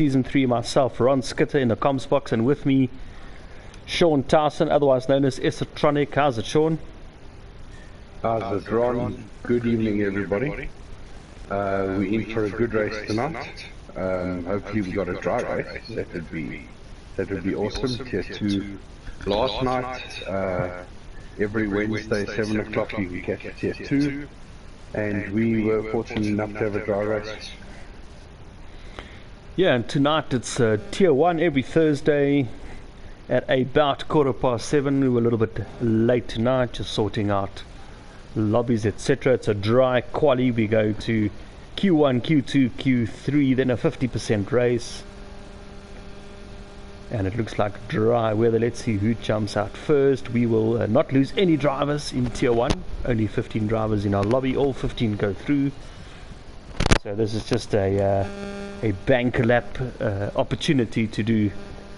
Season 3, myself, Ron Skitter in the comms box, and with me, Sean Towson, otherwise known as Esotronic. How's it, Sean? How's it, Ron? Good evening, everybody. We're in for a good race tonight. Hopefully we got a dry race. That would be awesome. Tier 2 last night. Every Wednesday, 7 o'clock, you can catch a Tier 2. And we were fortunate enough to have a dry race. Yeah, and tonight it's Tier 1 every Thursday at about 7:15. We were a little bit late tonight, just sorting out lobbies, etc. It's a dry quali. We go to Q1, Q2, Q3, then a 50% race. And it looks like dry weather. Let's see who jumps out first. We will not lose any drivers in Tier 1. Only 15 drivers in our lobby. All 15 go through. So this is just a bank lap opportunity to do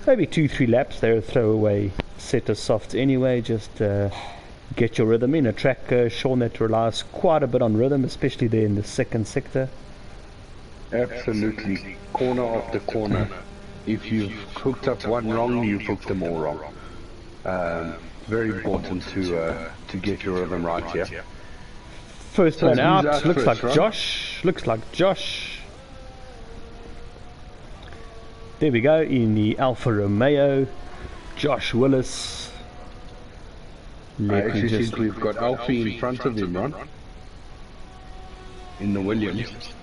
maybe 2-3 laps. They're a throwaway set of softs anyway. Just get your rhythm in. A track, Sean, that relies quite a bit on rhythm, especially there in the second sector. Absolutely. Corner after corner. If you've hooked up one wrong, you've hooked them all wrong. Very important to get your rhythm right here. First man out, looks like Josh. Looks like Josh. There we go, in the Alfa Romeo. Josh Willis. I actually think we've got Alfie in front of him, Ron. In the Williams.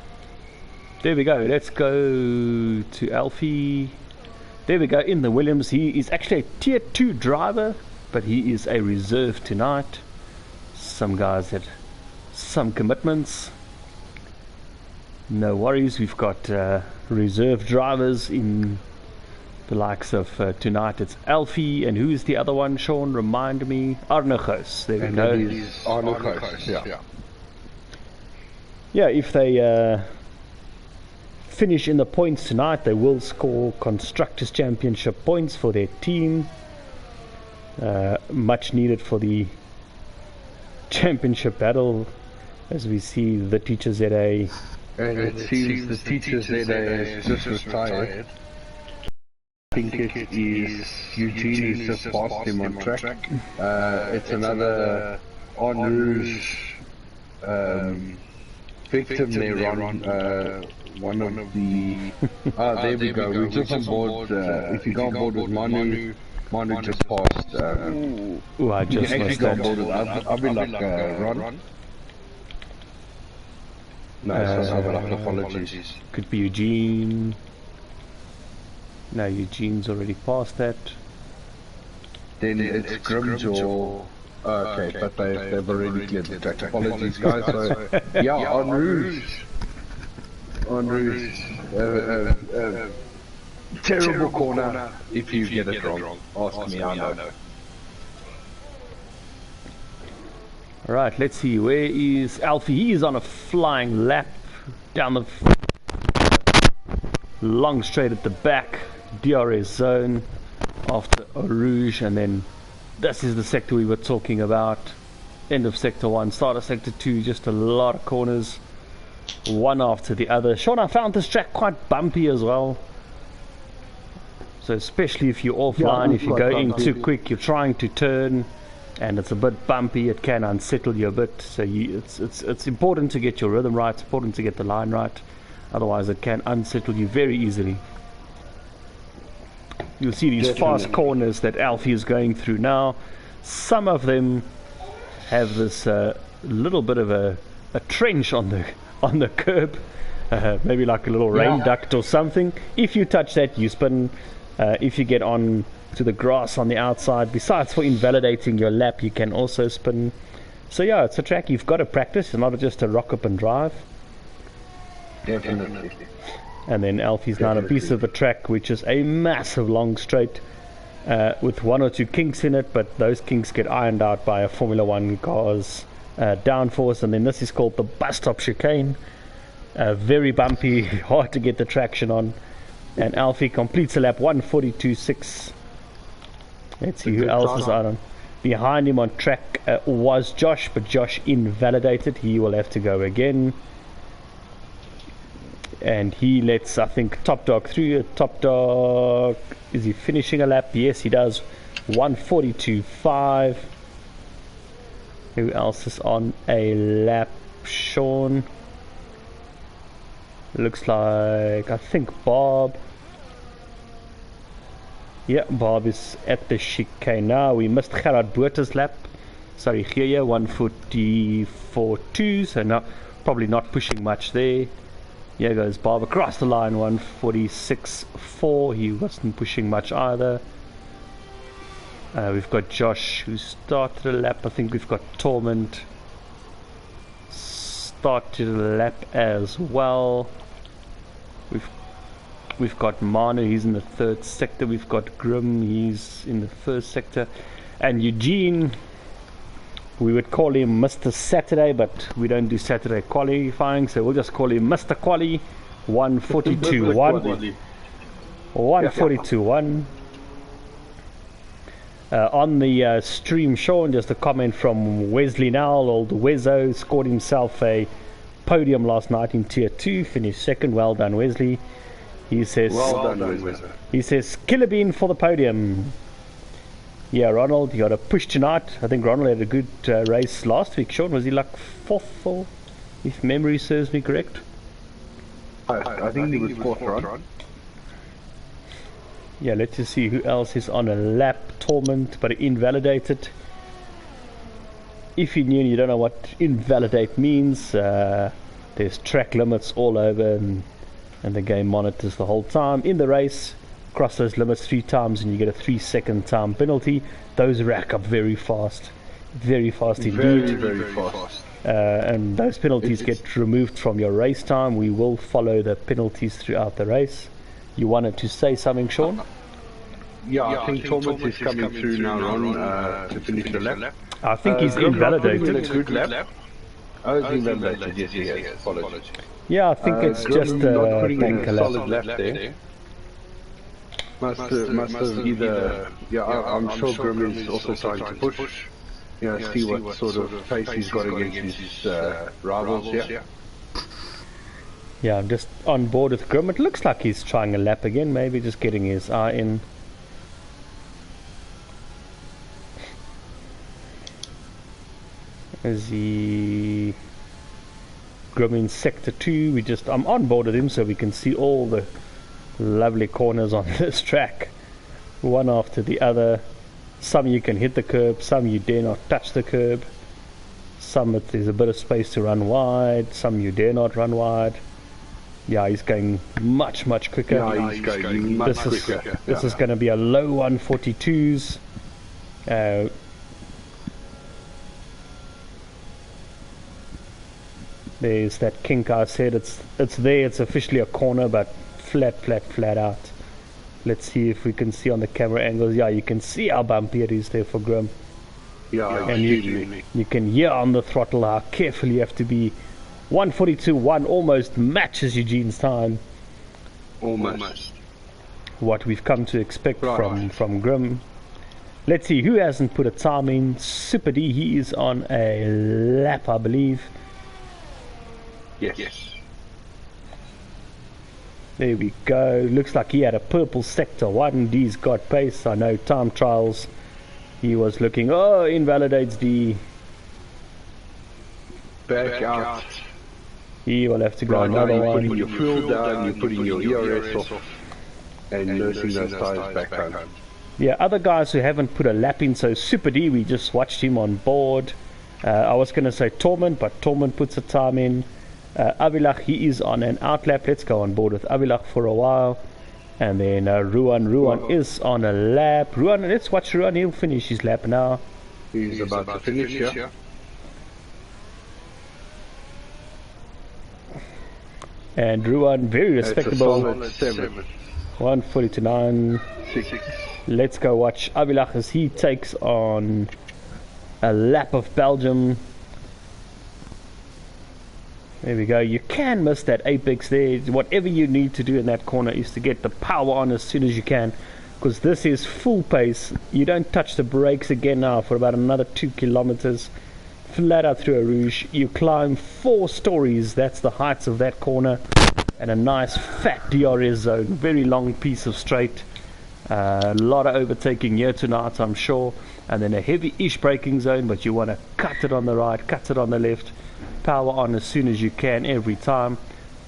There we go, let's go to Alfie. There we go, in the Williams. He is actually a Tier 2 driver, but he is a reserve tonight. Some guys had some commitments. No worries, we've got reserve drivers in the likes of tonight. It's Alfie, and who's the other one, Sean? Remind me. Arnogos. There we go. Arnogos, yeah. Yeah, if they finish in the points tonight, they will score Constructors' Championship points for their team. Much needed for the championship battle, as we see the Teachers ZA. And it seems the Teachers ZA has just retired. I think it is Eugene who's just passed him on track. It's another En Rouge victim there on one of the... there we go. We're just on board. If you go on board with Manu just passed. I just missed that. I'll be like Ron. No, so apologies. Could be Eugene. No, Eugene's already passed that. Then it's Grimjaw. Okay, but they've already cleared the track. Apologies, guys. So, yeah, En Rouge. Terrible corner if you get it wrong. Ask me, I know. Alright, let's see, where is Alfie? He is on a flying lap down the long straight at the back, DRS zone after En Rouge, and then this is the sector we were talking about. End of sector 1, start of sector 2, just a lot of corners, one after the other. Sean, I found this track quite bumpy as well. So especially if you're offline, if you go in too quick, you're trying to turn, and it's a bit bumpy, it can unsettle you a bit. So it's important to get your rhythm right, it's important to get the line right, otherwise it can unsettle you very easily. You'll see these fast corners that Alfie is going through now. Some of them have this little bit of a trench on the curb, maybe like a little rain duct or something. If you touch that, you spin. If you get on to the grass on the outside, besides for invalidating your lap, you can also spin. So yeah, it's a track you've got to practice. It's not just a rock up and drive. Definitely. And then Alfie's now on a piece of a track which is a massive long straight with 1 or 2 kinks in it, but those kinks get ironed out by a Formula 1 car's downforce. And then this is called the bus stop chicane. Very bumpy, hard to get the traction on. And Alfie completes a lap 1:42.6. Let's see who else is out on. Behind him on track was Josh, but Josh invalidated. He will have to go again. And he lets, I think, Top Dog through. Top Dog, is he finishing a lap? Yes, he does. 1:42.5. Who else is on a lap? Sean. Looks like, I think, Bob. Yeah, Bob is at the chicane now. We missed Gerard Botha's lap. Sorry, here, 1:44.2. So now, probably not pushing much there. Here goes Bob across the line, 1:46.4. He wasn't pushing much either. We've got Josh who started a lap. I think we've got Torment started a lap as well. We've got Manu, he's in the third sector. We've got Grim, he's in the first sector. And Eugene, we would call him Mr. Saturday, but we don't do Saturday qualifying, so we'll just call him Mr. Quali. 1:42.1. 1:42.1. On the stream, Sean, just a comment from Wesley Nowell, old Wezzo, scored himself a podium last night in Tier 2, finished second. Well done, Wesley. He says, well done, Wesley. He says, killer bean for the podium. Yeah, Ronald, you got a push tonight. I think Ronald had a good race last week. Sean, was he like fourth, or if memory serves me correct? I think he was fourth, right? Yeah, let's just see who else is on a lap. Torment, but invalidated. If you're new and you don't know what invalidate means, there's track limits all over, and the game monitors the whole time. In the race, cross those limits 3 times and you get a 3-second time penalty. Those rack up very fast indeed. Very fast. And those penalties get removed from your race time. We will follow the penalties throughout the race. You wanted to say something, Sean? Yeah, I think Torment is coming through now, Ron, to finish the lap. I think he's invalidated. A good lap. Oh, he's invalidated, yes, he has. Apologies. Yeah, I think it's just a banker lap. Solid lap there. Must have either... Yeah, I'm sure Grim is also trying to push. See what sort of pace he's got against his rivals, yeah. Yeah, I'm just on board with Grim. It looks like he's trying a lap again, maybe just getting his eye in. Is he... Grim in sector 2. I'm on board with him so we can see all the lovely corners on this track, one after the other. Some you can hit the curb, some you dare not touch the curb, some there's a bit of space to run wide, some you dare not run wide. Yeah, he's going much quicker. Yeah, he's going much quicker. This is going to be a low 1:42s. There's that kink I said. It's there. It's officially a corner, but flat out. Let's see if we can see on the camera angles. Yeah, you can see how bumpy it is there for Grim. Yeah, and you can hear on the throttle how careful you have to be. 1:42.1 almost matches Eugene's time. Almost. What we've come to expect from Grim. Let's see who hasn't put a time in. Super D, he is on a lap, I believe. Yes. There we go. Looks like he had a purple sector 1. D's got pace. I know time trials. He was looking. Oh, invalidates D. Back out. He will have to go another one. You're putting your fuel down, you're putting your ERS off, and nursing those tires back home. Yeah, other guys who haven't put a lap in. So Super D, we just watched him on board. I was going to say Torment, but Torment puts a time in. Avilach, he is on an out lap. Let's go on board with Avilach for a while. And then Ruan is on a lap. Ruan, let's watch Ruan. He'll finish his lap now. He's about to finish, yeah. And Ruan, very respectable. 1:42.9. 6. Let's go watch Avilach as he takes on a lap of Belgium. There we go. You can miss that apex there. Whatever you need to do in that corner is to get the power on as soon as you can, because this is full pace. You don't touch the brakes again now for about another 2 kilometers. Flat out through a rouge. You climb 4 stories. That's the heights of that corner. and a nice fat DRS zone, very long piece of straight. A lot of overtaking here tonight, I'm sure, and then a heavy-ish braking zone, but you want to cut it on the right, cut it on the left, power on as soon as you can every time.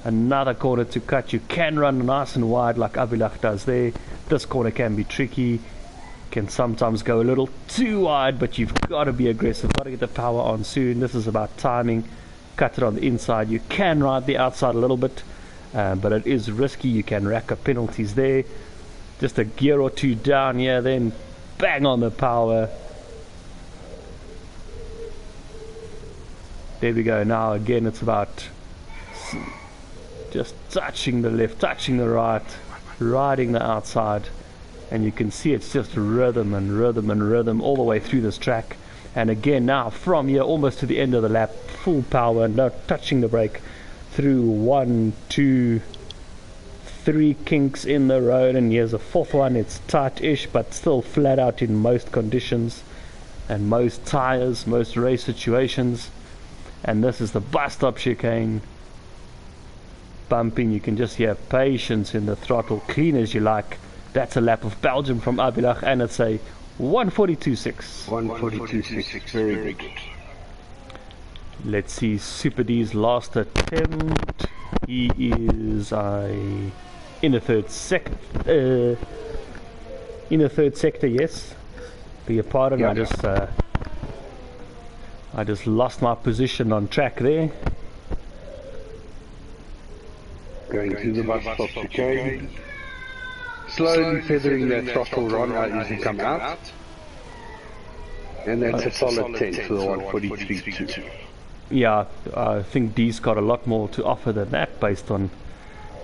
Another corner to cut. You can run nice and wide like Abilach does there. This corner can be tricky, can sometimes go a little too wide, but you've got to be aggressive, got to get the power on soon. This is about timing. Cut it on the inside. You can ride the outside a little bit, but it is risky. You can rack up penalties there. Just a gear or two down here, then bang on the power. There we go. Now again it's about just touching the left, touching the right, riding the outside, and you can see it's just rhythm and rhythm and rhythm all the way through this track. And again now from here almost to the end of the lap, full power, no touching the brake through 1, 2, 3 kinks in the road, and here's a fourth one. It's tight-ish but still flat out in most conditions and most tires, most race situations. And this is the bus stop chicane. Bumping, you can just hear patience in the throttle, clean as you like. That's a lap of Belgium from Abilach, and it's a 142.6. 142.6, very good. Let's see Super D's last attempt. He is in the third sector. Yes. Beg your pardon. Yeah. I just lost my position on track there. Going to the bus stop chicane. Slowly feathering that throttle rod as you come out. And that's a solid 10 for the 143.2. Yeah, I think D's got a lot more to offer than that based on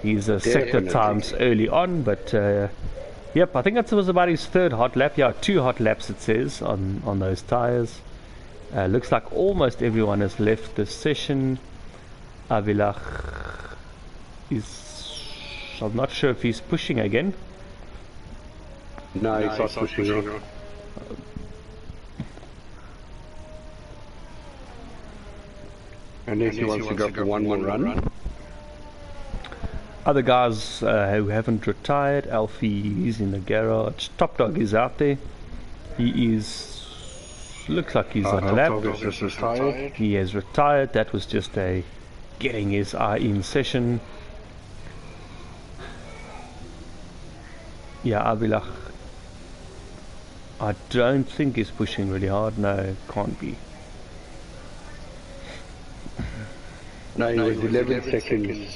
his sector times early on. But yep, I think that was about his third hot lap. Yeah, 2 hot laps it says on those tires. Looks like almost everyone has left the session. Abilach is... I'm not sure if he's pushing again. No, he's not pushing on. Unless he wants to go for one more run. Other guys who haven't retired, Alfie is in the garage. Top Dog is out there. He is... looks like he's on a lap. He has retired. That was just a getting his eye in session. Yeah, Abilach, I don't think he's pushing really hard. No, can't be. No, he was 11 seconds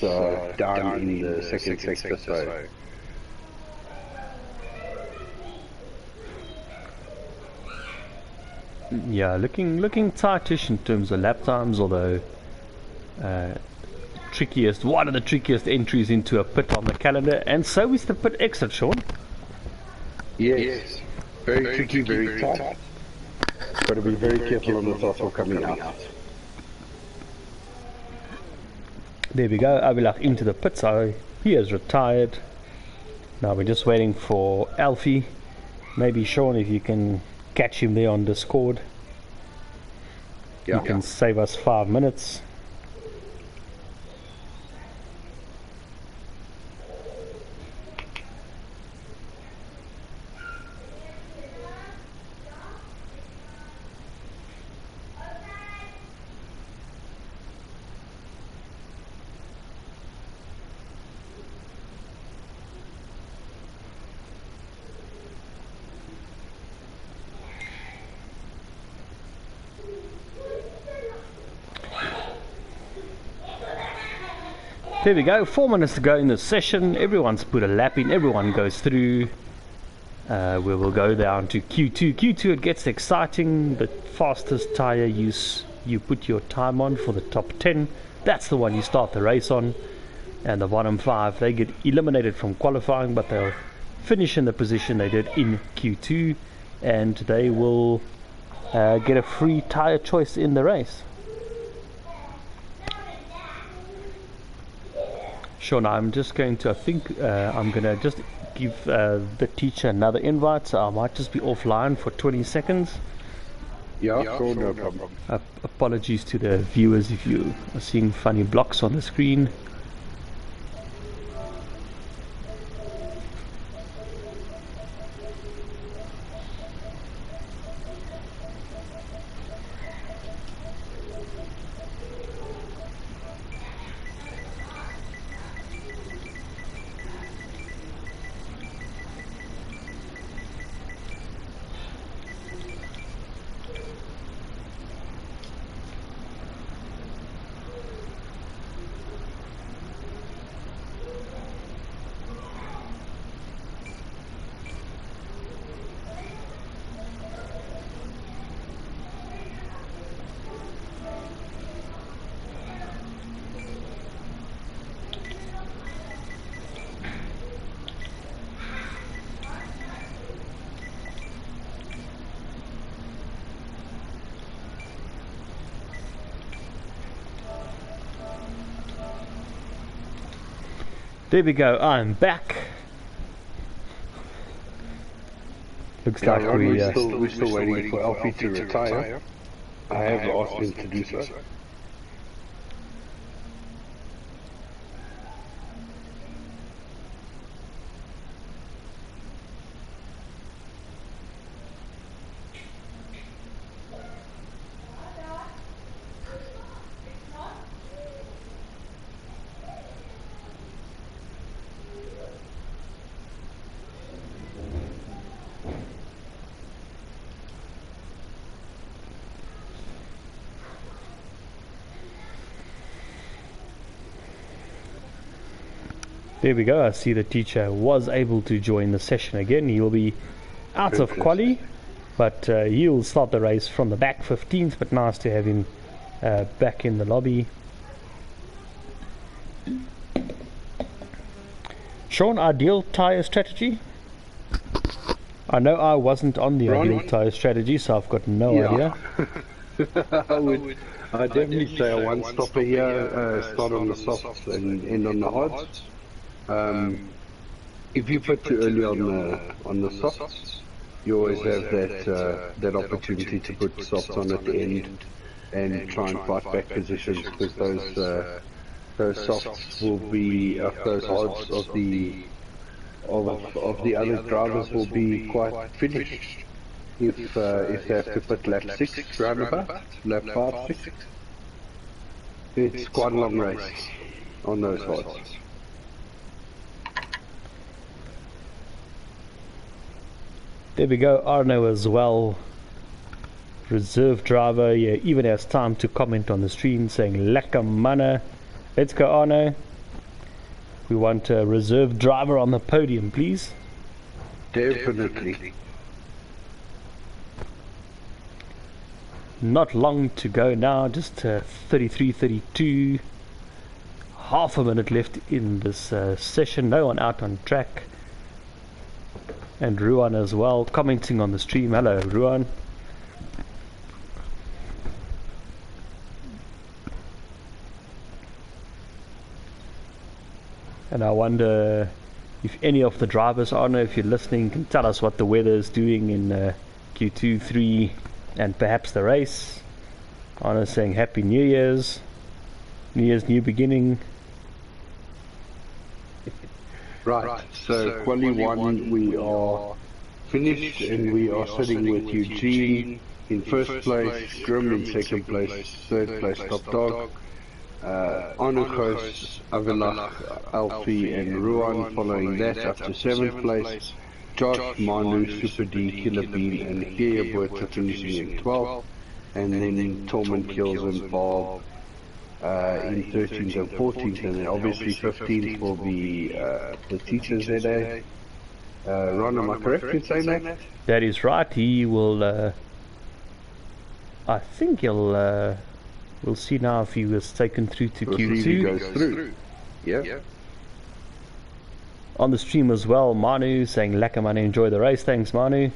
down in the second sector, so... Yeah, looking tightish in terms of lap times, although one of the trickiest entries into a pit on the calendar, and so is the pit exit, Sean. Yes, very tricky, very tight. Got to be very careful on the throttle coming out. There we go, Abilach into the pit, so he has retired. Now we're just waiting for Alfie. Maybe Sean, if you can catch him there on Discord, you can save us 5 minutes. There we go, 4 minutes to go in the session. Everyone's put a lap in, everyone goes through. We will go down to Q2. Q2, it gets exciting. The fastest tire you put your time on for the top 10, that's the one you start the race on. And the bottom 5, they get eliminated from qualifying, but they'll finish in the position they did in Q2, and they will get a free tire choice in the race. Sure, now I'm just going to, I'm going to just give the teacher another invite, so I might just be offline for 20 seconds. Yeah, sure, no problem. Apologies to the viewers if you are seeing funny blocks on the screen. There we go, I'm back. Looks like we're still waiting for Alfie to retire. I have asked him to do so. There we go, I see the teacher was able to join the session again. He'll be out of quali, but he'll start the race from the back 15th, but nice to have him back in the lobby. Sean, ideal tyre strategy? I know I wasn't on the ideal tyre strategy, so I've got no idea. I'd definitely say a one-stopper here, start on the softs and end on the hards. If you put too early on the softs, you always have that opportunity to put softs on at the end and try and fight back positions, because those softs will be those hards of the other drivers will be quite finished if they have to put lap 6 roundabout, lap 5, 6. It's quite a long race on those hards. There we go, Arno as well, reserve driver. Yeah, even has time to comment on the stream saying lekker manne. Let's go, Arno. We want a reserve driver on the podium, please. Definitely. Not long to go now, just 33:32. Half a minute left in this session. No one out on track. And Ruan as well, commenting on the stream. Hello, Ruan. And I wonder if any of the drivers, I don't know if you're listening, can tell us what the weather is doing in Q2, 3, and perhaps the race. Anna saying Happy New Year's. New Year's, new beginning. Right, so quali 1 we are finished, and we are sitting with Eugene in first place, Grim in second place, third place Top Dog, Arnukos, Avilach, Alfie and Ruan following that up to 7th place, Josh, Manu, Super D, Killer Bean and Geerboot finishing in 12th, and then Tormund, Kills and Bob in 13th and 14th, and then obviously 15th will be the teacher's ZA. Ron, am I correct in saying that? That is right. He will, I think he'll, we'll see now if he was taken through to Q2. See if he goes through. Yeah. On the stream as well, Manu saying lekker Manu, enjoy the race. Thanks, Manu.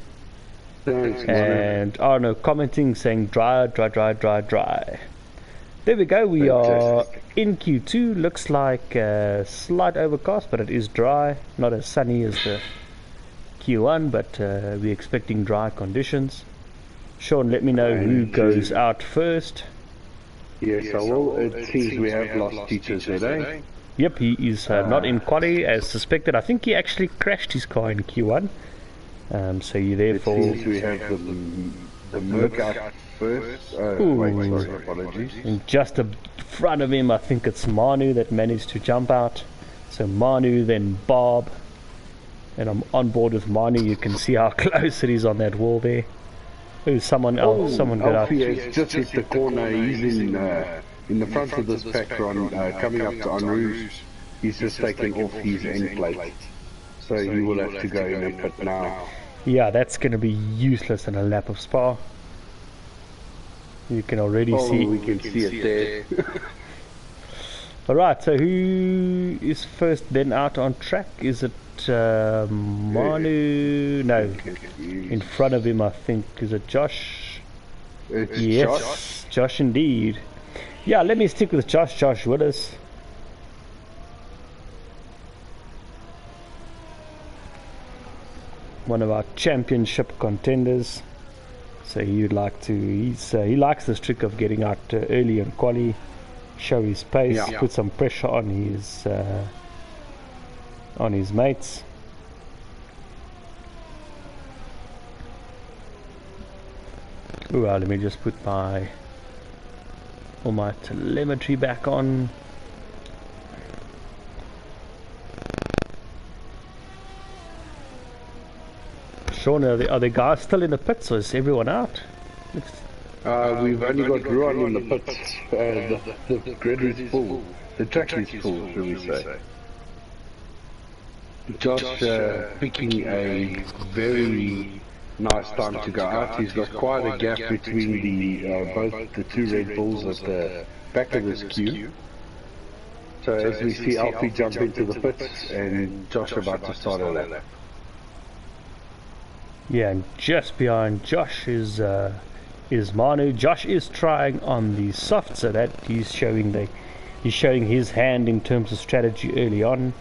Thanks, Manu. And Arno commenting saying dry. There we go, we are in Q2. Looks like a slight overcast, but it is dry. Not as sunny as the Q1, but we're expecting dry conditions. Sean, let me know who goes out first. Yes, I will. It seems we have lost teachers today. Yep, he is not in quali as suspected. I think he actually crashed his car in Q1. So you therefore... It seems we have the Merc out first. Wait, sorry, apologies. And just in front of him, I think it's Manu that managed to jump out. So Manu, then Bob. And I'm on board with Manu. You can see how close it is on that wall there. Oh, someone else, someone got out. Alfie has just hit the corner. He's in the front of this pack run, coming up to Enrouge. He's just taken off his end plate. So he will have to go in and pit now. Yeah, that's going to be useless in a lap of Spa. You can already see. We can see it there. Alright, so who is first then out on track? Is it Manu? No, in front of him I think. Is it Josh? It's yes, Josh indeed. Yeah, let me stick with Josh Willis. one of our championship contenders. So he likes this trick of getting out early and quali, show his pace, put some pressure on his mates. Let me just put all my telemetry back on. Sean, are the guys still in the pits, or is everyone out? We've only got Ruan in the pits. The grid is full. The track is full, shall we say. Josh picking a very nice time to go out. He's got quite a gap between both the two Red Bulls at the back of this queue. So as we see Alfie jump into the pits and Josh about to start a lap. Yeah, and just behind Josh is Manu. Josh is trying on the soft, so that he's showing his hand in terms of strategy early on.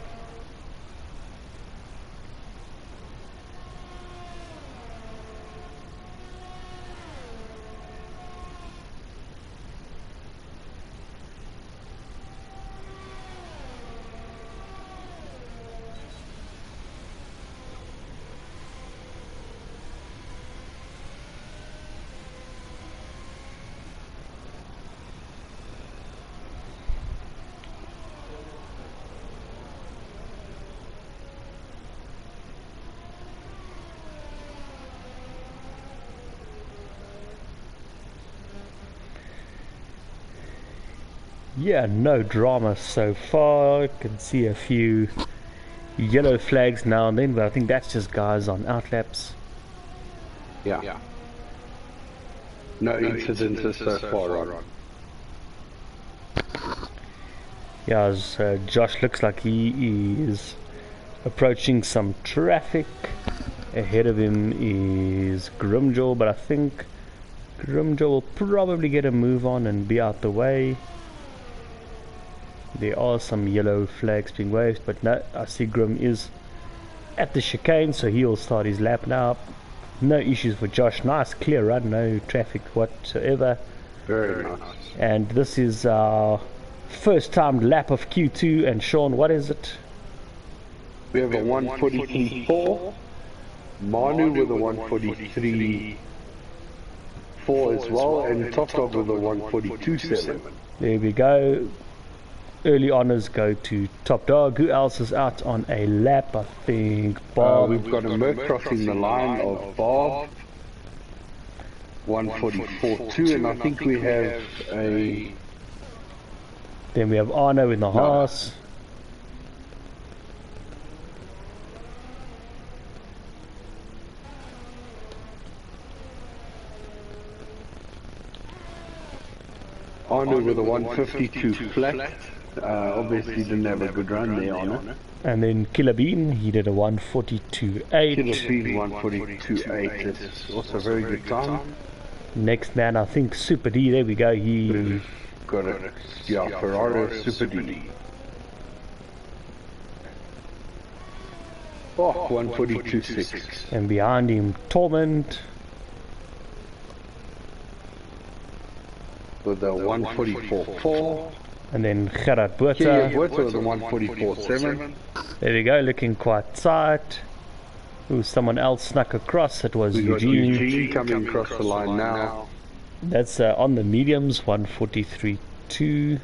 Yeah, no drama so far. I can see a few yellow flags now and then, but I think that's just guys on outlaps. Yeah. No incidents so far on. Yeah, as Josh looks like he is approaching some traffic. Ahead of him is Grimjaw, but I think Grimjaw will probably get a move on and be out the way. There are some yellow flags being waved, but no, I see Grim is at the chicane, so he'll start his lap now. No issues for Josh. Nice clear run, no traffic whatsoever. Very nice. And this is our first time lap of Q2. And Sean, what is it? We have a 143.4. Manu with a 143.4 as well, and Top Dog with a 142.7. There we go. Early honors go to Top Dog. Who else is out on a lap? I think Bob. We've got a Merc crossing the line of Bob, 144.2, and I think we have a... Then we have Arno in the Haas. Arno with a 152 flat. Obviously didn't have a good run there, Arno. And then Killer Bean, he did a 142.8. Killer Bean 142.8. That's also a very good time. Next man, I think Super D. There we go. He got a Ferrari Super D. Oh, 142.6. And behind him, Torment with a 144.4. And then Gerard Botha. Yeah, Botha with a 144.7. There we go, looking quite tight. Ooh, someone else snuck across. It was Eugene. Eugene coming across the line now. That's on the mediums, 143.2.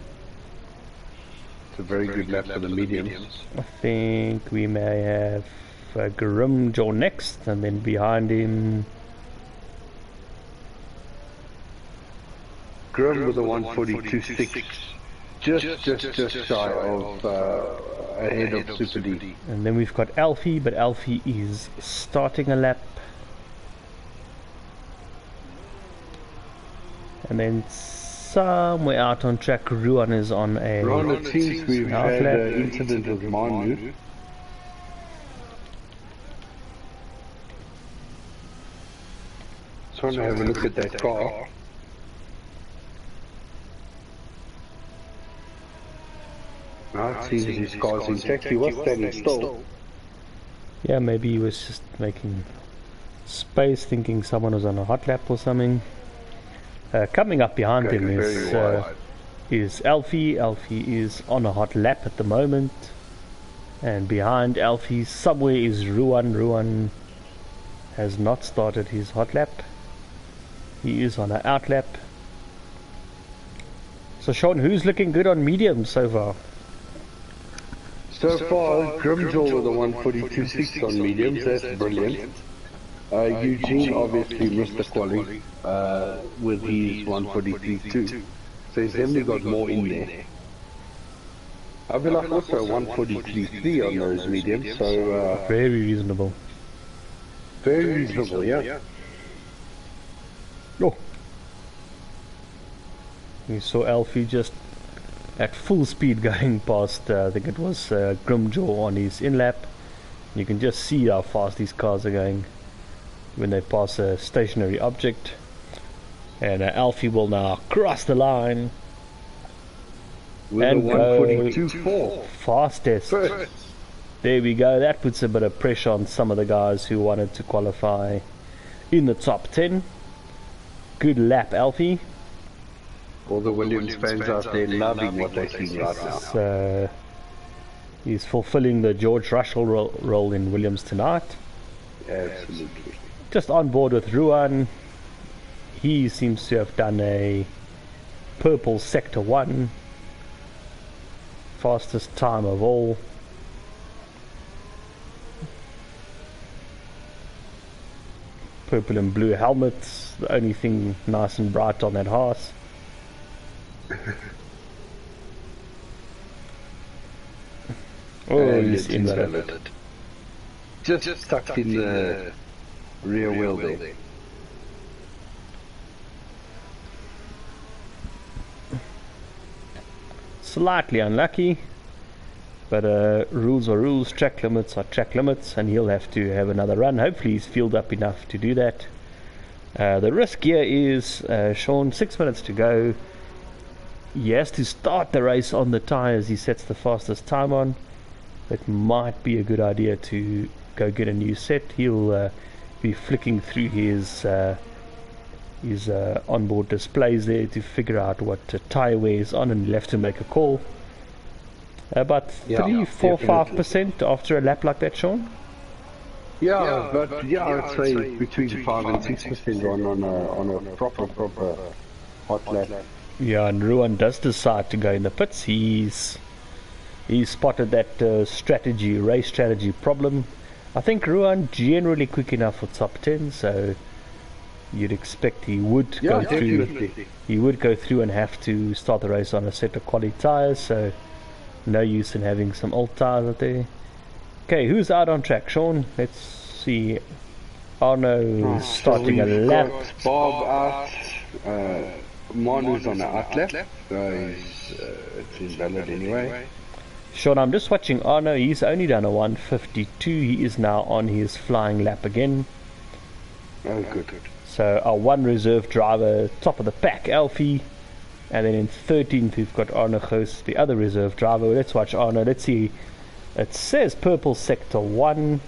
It's a very good lap for the mediums. I think we may have Grimjaw next, and then behind him Grim with a 142.6. Just shy of ahead of Super D. And then we've got Alfie, but Alfie is starting a lap. And then somewhere out on track, Ruan is on a... Ruan, it seems we've had an incident with Manu. Just want to have a look at that car. Now it seems his car's intact. He was standing still. Yeah, maybe he was just making space, thinking someone was on a hot lap or something. Coming up behind him is Alfie. Alfie is on a hot lap at the moment. And behind Alfie somewhere is Ruan. Ruan has not started his hot lap. He is on an out lap. So Sean, who's looking good on medium so far? So far, Grimjaw with a 142.6 on mediums, that's brilliant. Eugene obviously missed the quali with his 143.2, so he's definitely got more in there. I feel like also 143.3 on those mediums, so very reasonable. Very reasonable, yeah. Oh, you saw Alfie just at full speed going past, I think it was Grimjaw on his in-lap. You can just see how fast these cars are going when they pass a stationary object. And Alfie will now cross the line with and a 142.4 fastest. First. There we go. That puts a bit of pressure on some of the guys who wanted to qualify in the top 10. Good lap, Alfie. All the Williams fans out there loving what they see right now. So he's fulfilling the George Russell role in Williams tonight. Absolutely. Just on board with Ruan. He seems to have done a purple sector 1. Fastest time of all. Purple and blue helmets. The only thing nice and bright on that horse. Oh, he's invalid. Just stuck in the rear wheel there. Slightly unlucky, but rules are rules, track limits are track limits, and he'll have to have another run. Hopefully he's fueled up enough to do that. The risk here is, Sean, 6 minutes to go. He has to start the race on the tyres he sets the fastest time on. It might be a good idea to go get a new set. He'll be flicking through his onboard displays there to figure out what tyre wear is on, and he'll have to make a call. About 3, 4, 5% after a lap like that, Sean? Yeah, but I'd say between 5 and 6% on a proper hot lap. Yeah, and Ruan does decide to go in the pits. He's spotted that race strategy problem. I think Ruan generally quick enough for top 10, so you'd expect he would go through. He would go through and have to start the race on a set of quality tyres, so no use in having some old tyres out there. Okay, who's out on track, Sean? Let's see. Arno is starting a lap. Bob out. Manu's on the out lap, so it's invalid anyway. Sean, I'm just watching Arno. He's only done a 152. He is now on his flying lap again. Oh, good. So our one reserve driver, top of the pack, Alfie. And then in 13th, we've got Arno Goos, the other reserve driver. Let's watch Arno. Let's see. It says purple sector 1.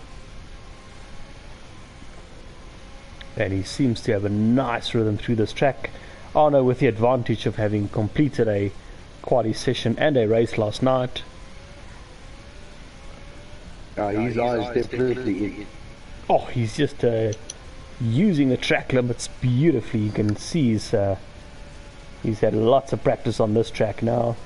And he seems to have a nice rhythm through this track. Arno with the advantage of having completed a quali session and a race last night. His eyes definitely in. Oh, he's just using the track limits beautifully. You can see he's had lots of practice on this track now.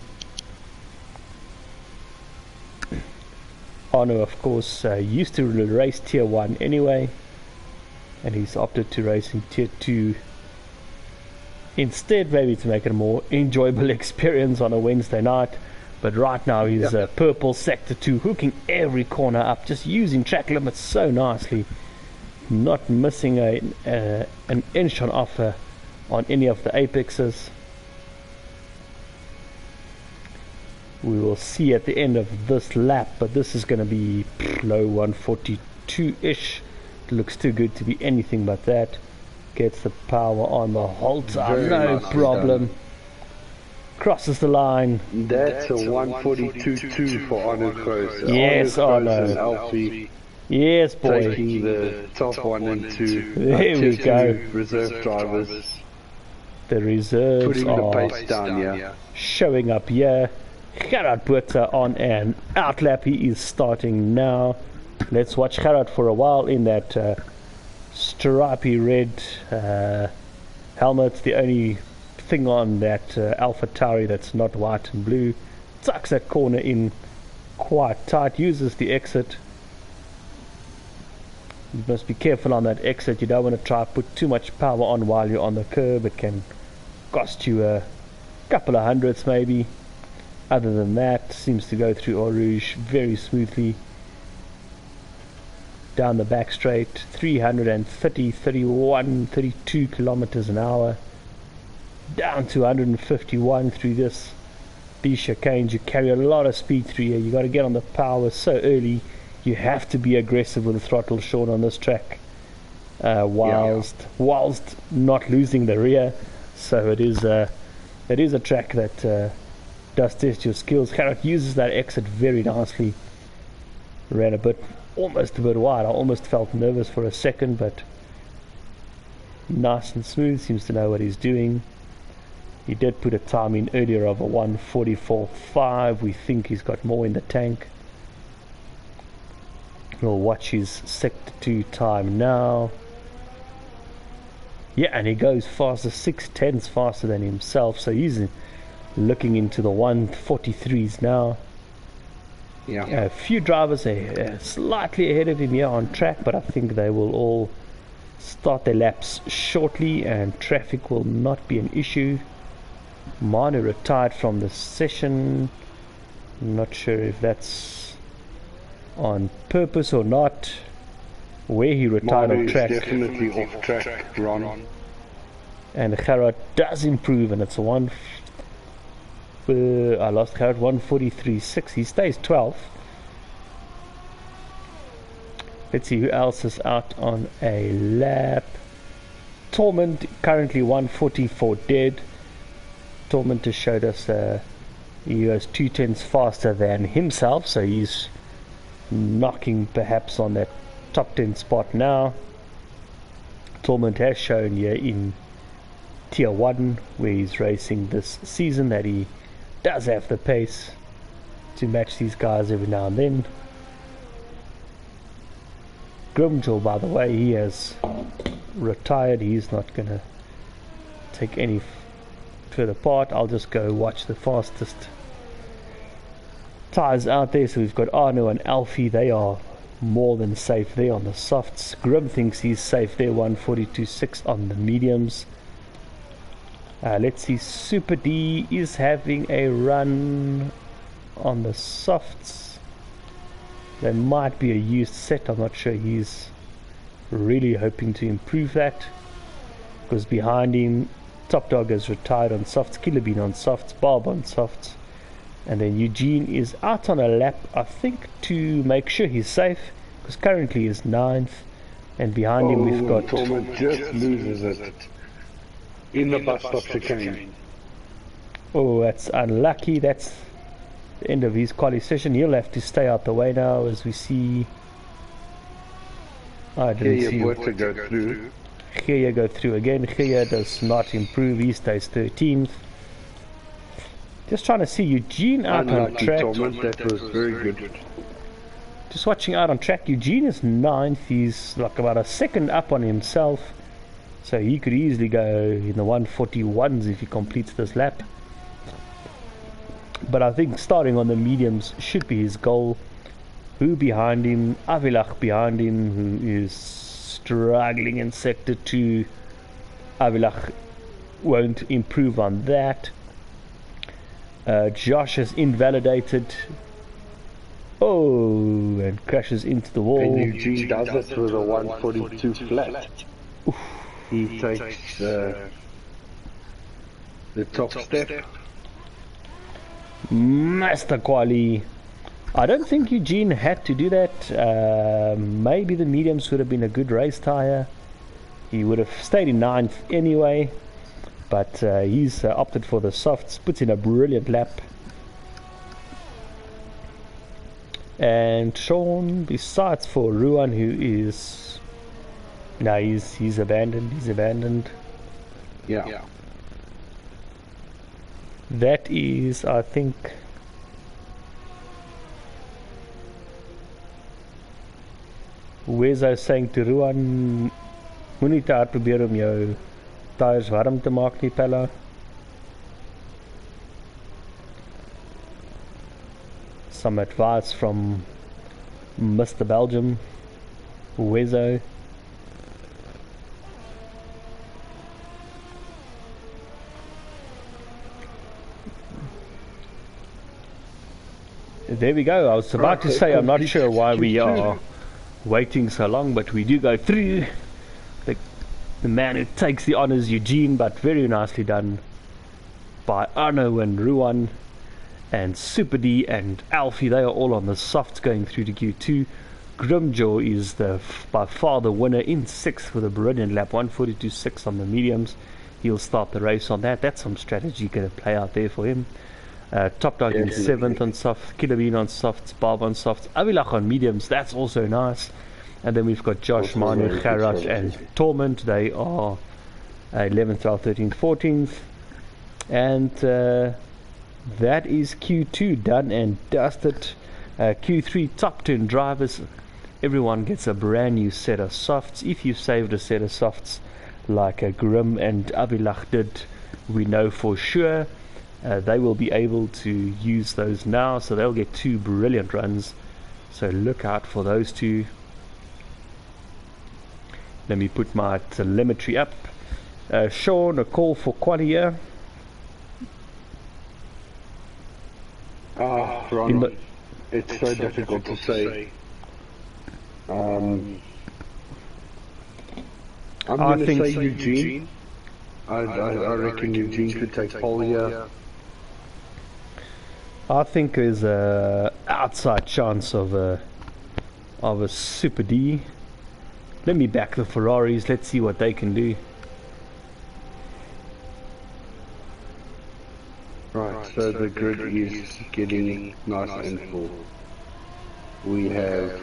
Arno, of course, used to race tier 1 anyway, and he's opted to race in tier 2 instead, maybe to make it a more enjoyable experience on a Wednesday night. But right now he's purple sector 2, hooking every corner up, just using track limits so nicely, not missing an inch on offer on any of the apexes. We will see at the end of this lap, but this is going to be low 142-ish. It looks too good to be anything but that. Gets the power on the whole time, no problem. Crosses the line. That's a 142.2 for Arno Goos. Yes, Arno. And Alfie Yes, boy. Taking the top one into There we go. reserve drivers. The reserves Putting the are pace down here. showing up here. Gerard Buerta on an outlap. He is starting now. Let's watch Gerard for a while in that stripy red helmet. The only thing on that Alpha Tauri that's not white and blue. Tucks that corner in quite tight. Uses the exit. You must be careful on that exit. You don't want to try to put too much power on while you're on the curb. It can cost you a couple of hundredths maybe. Other than that, seems to go through Eau Rouge very smoothly. Down the back straight, 330, 31, 32 kilometers an hour. Down to 151 through these chicanes. You carry a lot of speed through here. You got to get on the power so early. You have to be aggressive with the throttle short on this track, whilst not losing the rear. So it is a track that does test your skills. Gerard uses that exit very nicely. Ran almost a bit wide. I almost felt nervous for a second, but nice and smooth. Seems to know what he's doing. He did put a time in earlier of a 1:44.5. We think he's got more in the tank. We'll watch his sector 2 time now. Yeah, and he goes faster, 6/10 faster than himself, so he's looking into the 1:43s now. Yeah. A few drivers are slightly ahead of him here on track, but I think they will all start their laps shortly and traffic will not be an issue. Manu retired from the session. Not sure if that's on purpose or not. Where he retired Manu on is track. definitely off track, Ron. And Gerard does improve, and it's a I lost Gerard, 1:43.6. He stays 12th. Let's see who else is out on a lap. Tormund currently 1:44 dead. Tormund has showed us he was 2/10 faster than himself, so he's knocking perhaps on that top 10 spot now. Tormund has shown here in Tier 1, where he's racing this season, that he does have the pace to match these guys every now and then. Grimjaw, by the way, he has retired. He's not going to take any further part. I'll just go watch the fastest tires out there. So we've got Arno and Alfie. They are more than safe there on the softs. Grim thinks he's safe there, 1:42.6 on the mediums. Let's see, Super D is having a run on the softs. There might be a used set. I'm not sure. He's really hoping to improve that, because behind him Top Dog has retired on softs, Killer Bean on softs, Barb on softs, and then Eugene is out on a lap, I think, to make sure he's safe, because currently he's 9th, and behind him we've got Tormund just loses it in the bus stop chicane. Oh, that's unlucky. That's the end of his quali session. He'll have to stay out the way now, as we see. I didn't see to go through. Geya go through again. Geya does not improve. He stays 13th. Just trying to see Eugene out on track. Tormund, that was very good. Just watching out on track. Eugene is 9th. He's like about a second up on himself. So he could easily go in the 1:41s if he completes this lap. But I think starting on the mediums should be his goal. Who behind him? Avilach behind him, who is struggling in sector 2. Avilach won't improve on that. Josh is invalidated. Oh, and crashes into the wall. And Eugene does it with a 1:42 flat. Oof. He takes the top step. Master quali. I don't think Eugene had to do that. Maybe the mediums would have been a good race tire. He would have stayed in 9th anyway, but he's opted for the softs. Puts in a brilliant lap. And Sean, besides for Ruan, who is... No, he's abandoned. He's abandoned. Yeah. That is, I think... Wezo saying to Ruan, moenie te hard probeer om jou tyres warm te maak nie, Pella. Some advice from Mr. Belgium, Wezo. There we go. I was about to say, I'm not sure why we are waiting so long, but we do go through. The man who takes the honours, Eugene, but very nicely done by Arno and Ruan and Super D and Alfie. They are all on the softs going through to Q2. Grimjaw is by far the winner in 6th with a brilliant lap, 142.6 on the mediums. He'll start the race on that. That's some strategy going to play out there for him. Top Dog in 7th on soft, Killer Bean on softs, Bob on softs, Avilach on mediums. That's also nice. And then we've got Josh, Manu, Gerard and Torment. They are 11th, 12th, 13th, 14th. And that is Q2 done and dusted. Q3 top 10 drivers. Everyone gets a brand new set of softs. If you saved a set of softs like Grim and Avilach did, we know for sure they will be able to use those now. So they'll get 2 brilliant runs. So look out for those 2. Let me put my telemetry up. Sean, a call for quali here. Ron, it's so difficult to say. I'm going to say Eugene. I reckon Eugene could take pole here. I think there's a outside chance of a Super D. Let me back the Ferraris. Let's see what they can do. Right, so the grid is getting nice and full. We have...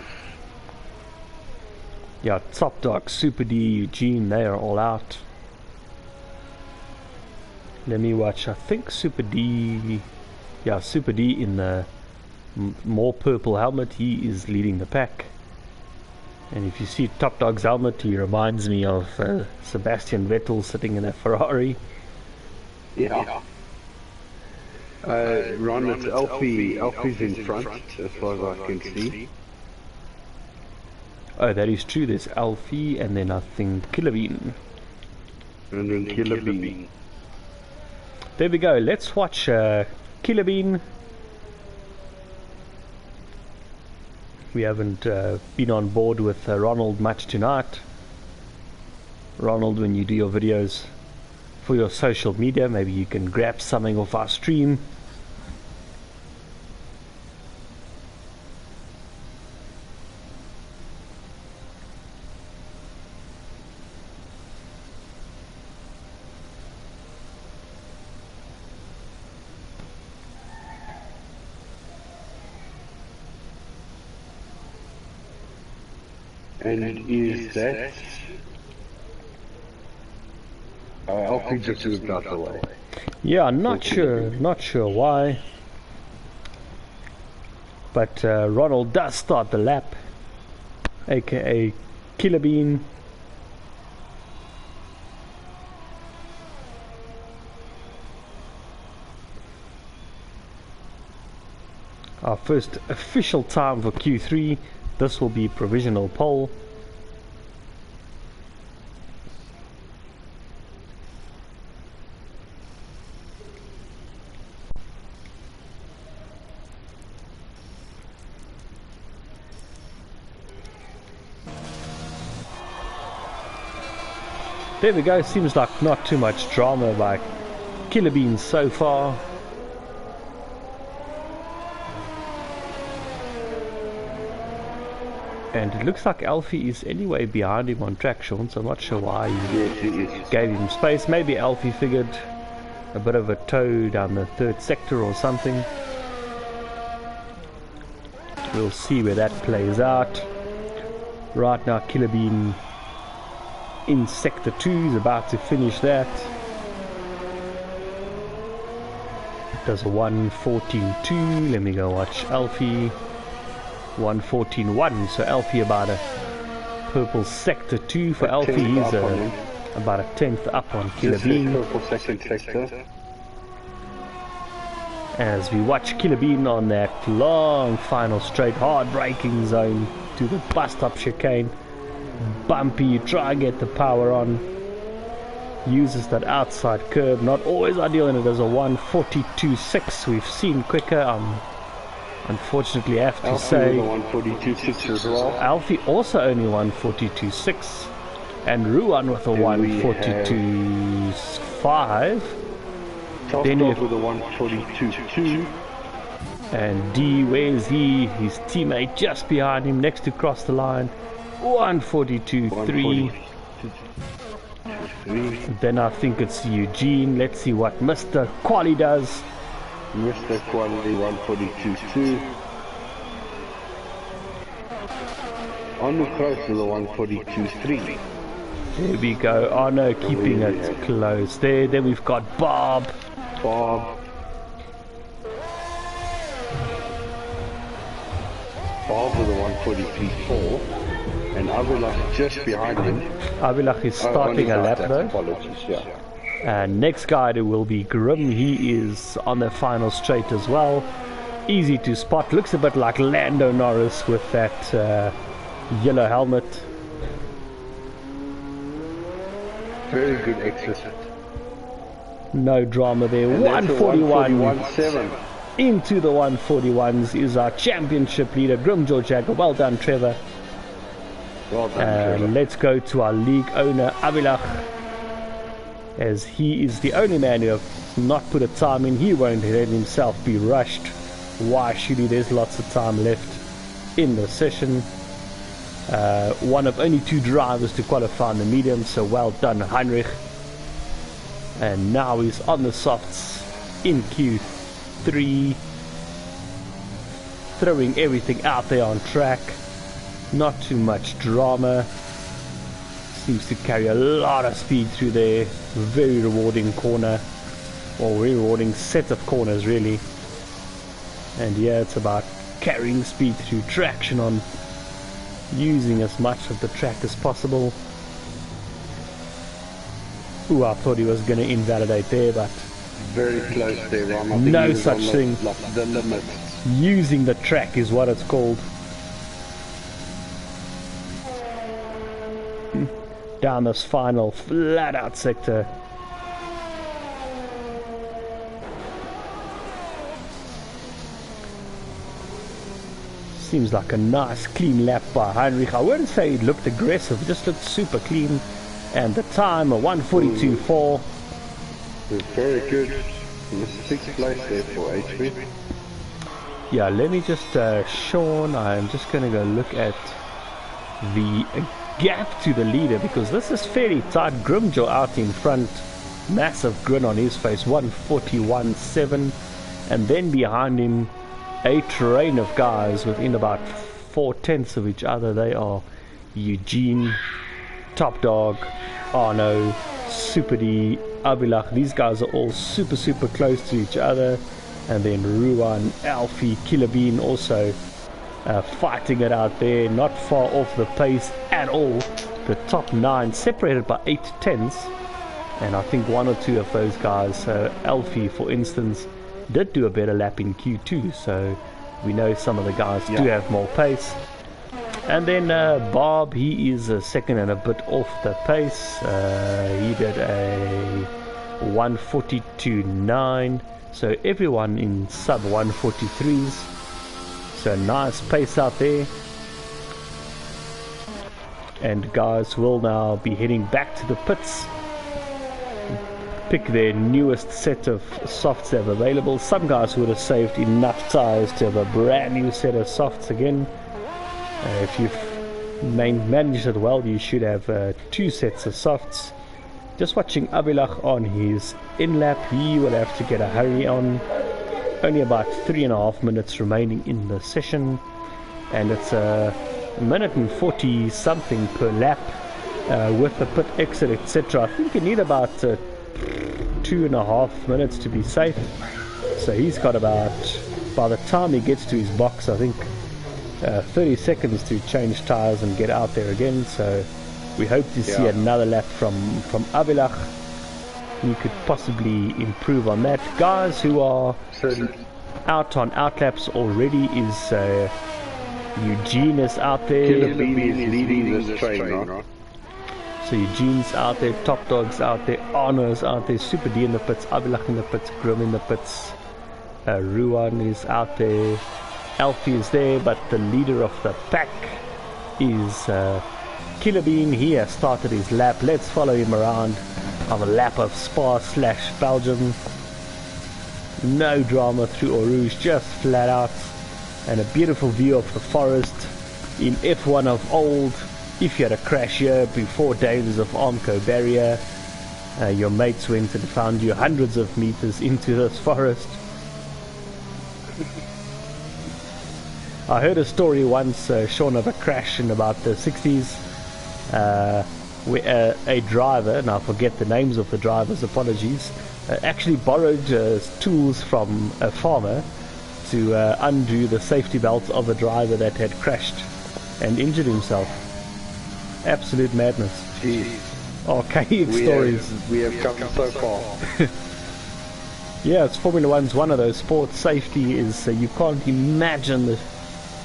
Yeah, Top Dog, Super D, Eugene, they are all out. Let me watch. I think Super D... Yeah, Super D in the more purple helmet, he is leading the pack. And if you see Top Dog's helmet, he reminds me of Sebastian Vettel sitting in a Ferrari. Yeah. Ron, it's Alfie. Alfie's in front, as far as I can see. Oh, that is true. There's Alfie, and then I think Killer Bean. And then Killer Bean. There we go. Let's watch Killer Bean. We haven't been on board with Ronald much tonight. Ronald, when you do your videos for your social media, maybe you can grab something off our stream. And is that... Alfie just moved out the way. Yeah, not sure why. But Ronald does start the lap, aka Killer Bean. Our first official time for Q3. This will be provisional pole. There we go. Seems like not too much drama by Killer Bean so far. And it looks like Alfie is anyway behind him on track, Sean, so I'm not sure why he gave him space. Maybe Alfie figured a bit of a tow down the third sector or something. we'll see where that plays out. Right now Killer Bean in sector 2 is about to finish that. Does a 1:14.2. Let me go watch Alfie. 1:14.1. So Alfie about a purple sector 2 for Alfie. He's about a 10th up on Killer Bean. Purple second sector. As we watch Killer Bean on that long final straight, hard braking zone to the bus stop chicane. Bumpy, try and get the power on. Uses that outside curb, not always ideal, and it is a 1:42.6. We've seen quicker. Unfortunately, I have to say, 1:42.6 as well. Alfie also only 1:42.6, and Ruan with a 1:42.5. Then with a 1:42.2. And D, where's he? His teammate just behind him, next to cross the line. 1:42.3. Then I think it's Eugene. Let's see what Mr. Quali does. Mr. Quali 1:42.2. On close to the 1:42.3. There we go. Oh no, keeping it close there. Then we've got Bob. Bob with a 1:43.4. And Avilach just behind him. Avilach is starting a lap though. Apologies, yeah. And next guy there will be Grim. He is on the final straight as well. Easy to spot. Looks a bit like Lando Norris with that yellow helmet. Very good exit. No drama there. 1:41. Into the 1:41s is our championship leader, Grim George Jagger. Well done, Trevor. Well done, Trevor. Let's go to our league owner, Avilach, as he is the only man who has not put a time in. He won't let himself be rushed. Why should he? There's lots of time left in the session. One of only 2 drivers to qualify in the medium, so well done, Heinrich. And now he's on the softs in Q3, throwing everything out there on track. Not too much drama. Seems to carry a lot of speed through there. Very rewarding corner, or very rewarding set of corners really. And yeah, it's about carrying speed through traction on, using as much of the track as possible. Ooh, I thought he was going to invalidate there, but very close there, Ron. No such thing. The limit. Using the track is what it's called. Down this final flat out sector. Seems like a nice clean lap by Heinrich. I wouldn't say it looked aggressive, it just looked super clean. And the time, a 1:42.4. Very good. In the 6th place there for HP. Yeah, let me just, Sean, I'm just going to go look at the gap to the leader, because this is fairly tight. Grimjaw out in front, massive grin on his face, 1:41.7, and then behind him a train of guys within about 4/10 of each other. They are Eugene, Top Dog, Arno, Super D, Abilach. These guys are all super close to each other. And then Ruan, Alfie, Killer Bean also fighting it out there, not far off the pace at all. The top 9 separated by 8/10, and I think 1 or 2 of those guys, Alfie for instance, did do a better lap in Q2, so we know some of the guys do have more pace. And then Bob, he is a second and a bit off the pace. He did a 1:42.9. So everyone in sub 1:43s. So nice pace out there. And guys will now be heading back to the pits. Pick their newest set of softs they have available. Some guys would have saved enough tires to have a brand new set of softs again. If you've managed it well, you should have 2 sets of softs. Just watching Abilach on his in-lap, he will have to get a hurry on. Only about 3.5 minutes remaining in the session. and it's a minute and 40 something per lap with the pit exit, etc. I think you need about 2.5 minutes to be safe. So he's got about, by the time he gets to his box, I think 30 seconds to change tires and get out there again. So we hope to see another lap from Avilach. You could possibly improve on that. Guys who are out on outlaps already is Eugene is out there. Killer Bean is leading this train, right? So Eugene's out there, Top Dog's out there, Arno's out there, Super D in the pits, Avilach in the pits, Grim in the pits, Ruan is out there, Alfie is there, but the leader of the pack is Killer Bean. He has started his lap. Let's follow him around on a lap of Spa/Belgium. No drama through Eau Rouge, just flat out, and a beautiful view of the forest in F1 of old. If you had a crash here before days of Armco barrier, your mates went and found you hundreds of meters into this forest. I heard a story once, Sean, of a crash in about the 60s where a driver, and I forget the names of the drivers, apologies, actually borrowed tools from a farmer to undo the safety belt of a driver that had crashed and injured himself. Absolute madness. Jeez. Archaic stories. We have come so far. Yeah, it's Formula One's one of those sports. Safety is, you can't imagine the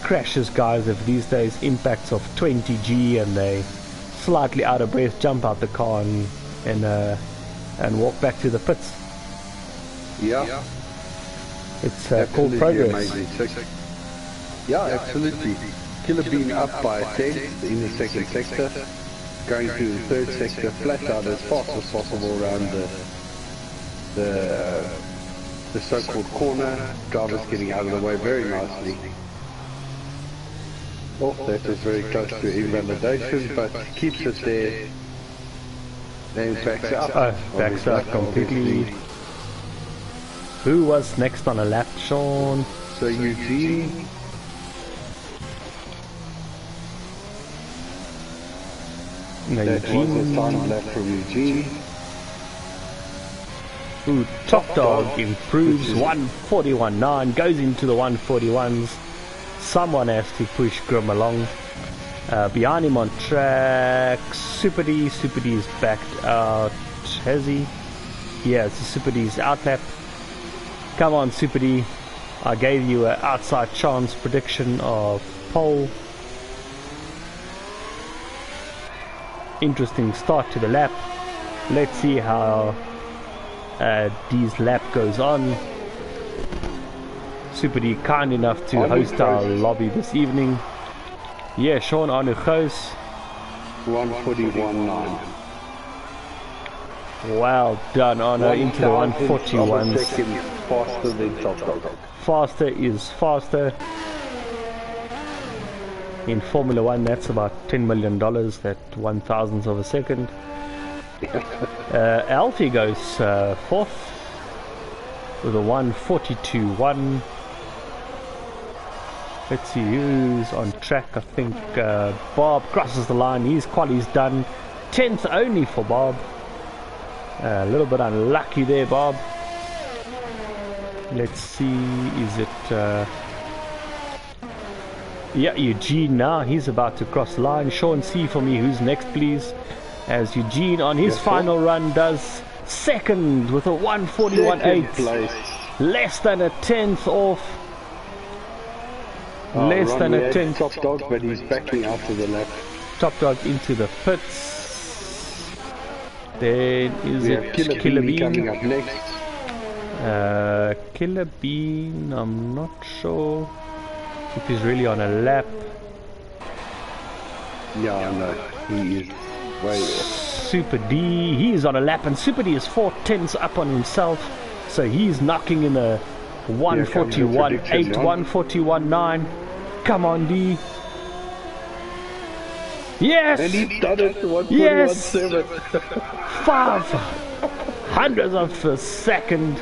crashes guys have these days. Impacts of 20G and they slightly out of breath, jump out the car and walk back to the pits. Yeah. It's called progress. Amazing. Yeah, absolutely. Killer Bean up by 10 in the second sector, going through the third sector, flat out as fast as possible around the so-called corner. Drivers getting out of the way very nicely. Oh, that was very close to invalidation, but keeps it there. Then backs up. Backs up completely. Who was next on a lap, Sean? So Eugene. No, That Eugene. was a time lap from Eugene. Ooh, Top Dog improves 141.9, goes into the 141s. Someone has to push Grim along. Behind him on track, Super D. Super D is backed out. Has he? Yeah, so Super D's out lap. Come on, Super D. I gave you an outside chance prediction of pole. Interesting start to the lap. Let's see how D's lap goes on. Super D kind enough to host our lobby this evening. Yeah, Sean on close. 141.9. Well done, Arno, into the 141s. Faster than Top Dog. Faster is faster. In Formula One, that's about $10 million, that 1,000th of a second. Alfie goes fourth with a 142.1. Let's see who's on track. I think Bob crosses the line. His quali's done. 10th only for Bob. A little bit unlucky there, Bob. Let's see, is it... yeah, Eugene now. He's about to cross the line. Sean, see for me who's next, please. As Eugene on his final run does second with a 141.8. Less than a 10th off. Less than a 10th. Top Dog, but he's backing out to the left. Top Dog into the pits. Then is it Killer Bean coming up next? Killer Bean, I'm not sure if he's really on a lap. Yeah, I know. He is way off. Super D, he's on a lap, and Super D is 4/10 up on himself, so he's knocking in a 141.8, 141.9. Come on, D. Yes! And he's done it. Yes! 141.7. 500ths of a second.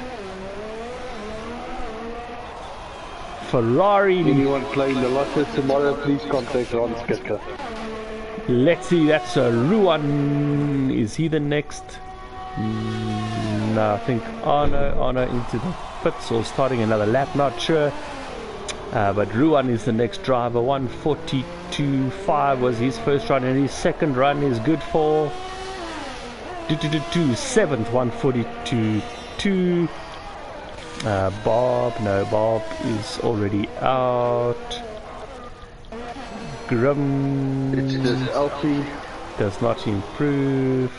Ferrari. Anyone playing the lotto tomorrow, please contact Ron Skitter. Let's see, that's Ruan. Is he the next? No, I think Arno into the pits or starting another lap, not sure. But Ruan is the next driver. 142.5 was his first run, and his second run is good for 7th, 142.2. Bob is already out. Grim does not improve.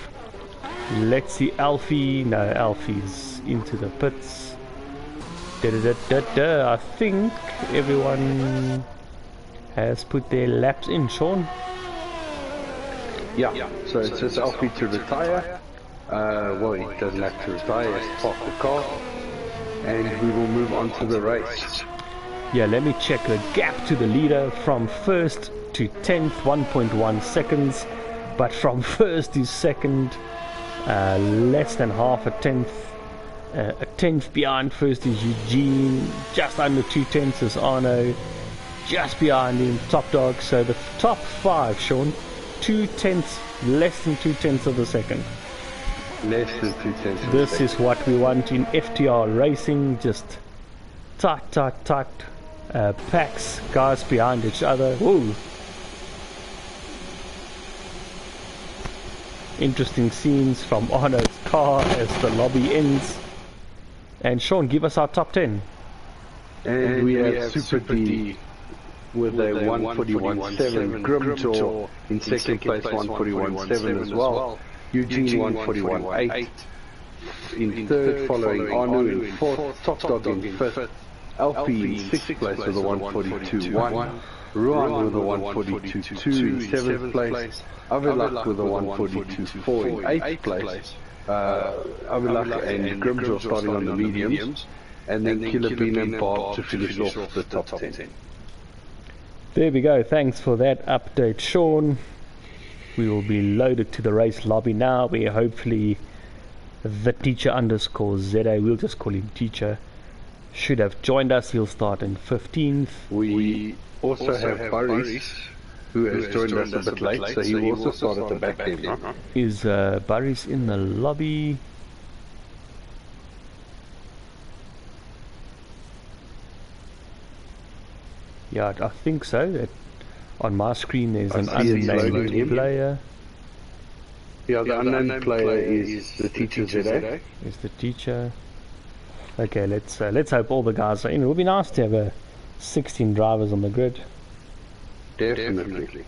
Let's see Alfie. No, Alfie's into the pits. I think everyone has put their laps in, Sean. Yeah, so it says Alfie to retire. Well, he doesn't have to retire, he has to park the car. And we will move on to the race. Yeah, let me check the gap to the leader from first to 10th, 1.1 seconds. But from first to second, less than half a tenth. A tenth behind first is Eugene, just under 2/10 is Arno, just behind him Top Dog. So the top five, Sean, 2/10, less than 2/10 of a second. Less than 2/10. This is what we want in FTR racing, just tight packs, guys behind each other. Whoa. Interesting scenes from Arno's car as the lobby ends. And Sean, give us our top 10. And we have Super D with a 141.7, Grimjaw in second place 141.7 as well, Eugene 141.8 in third, following Arno in fourth, Top Dog in fifth, Alfie in sixth place with a 142.1, Ruan with a 142.2 in seventh place, Avilak with a 142.4 in eighth place, Avilak and Grimjaw starting on the mediums, and then Killer Bean and Bob to finish off the top 10. There we go, thanks for that update, Sean. We will be loaded to the race lobby now, where hopefully the teacher underscore ZA, we'll just call him teacher, should have joined us. He'll start in 15th. We also have Boris, who has joined us a bit late, so he will also start at the back end. Right? Is Boris in the lobby? Yeah, I think so. On my screen there's an unnamed player. Yeah, the unnamed player is the teacher ZA. Is the teacher. Okay, let's hope all the guys are in. It would be nice to have 16 drivers on the grid. Definitely.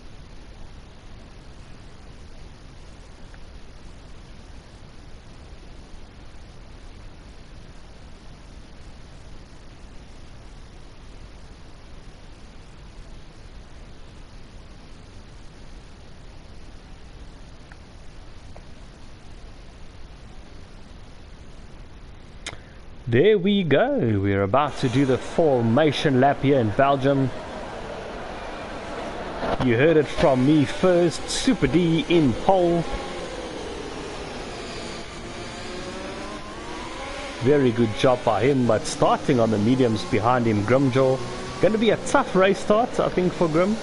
There we go. We're about to do the formation lap here in Belgium. You heard it from me first. Super D in pole. Very good job by him, but starting on the mediums behind him, Grimjaw. Going to be a tough race start, I think, for Grim,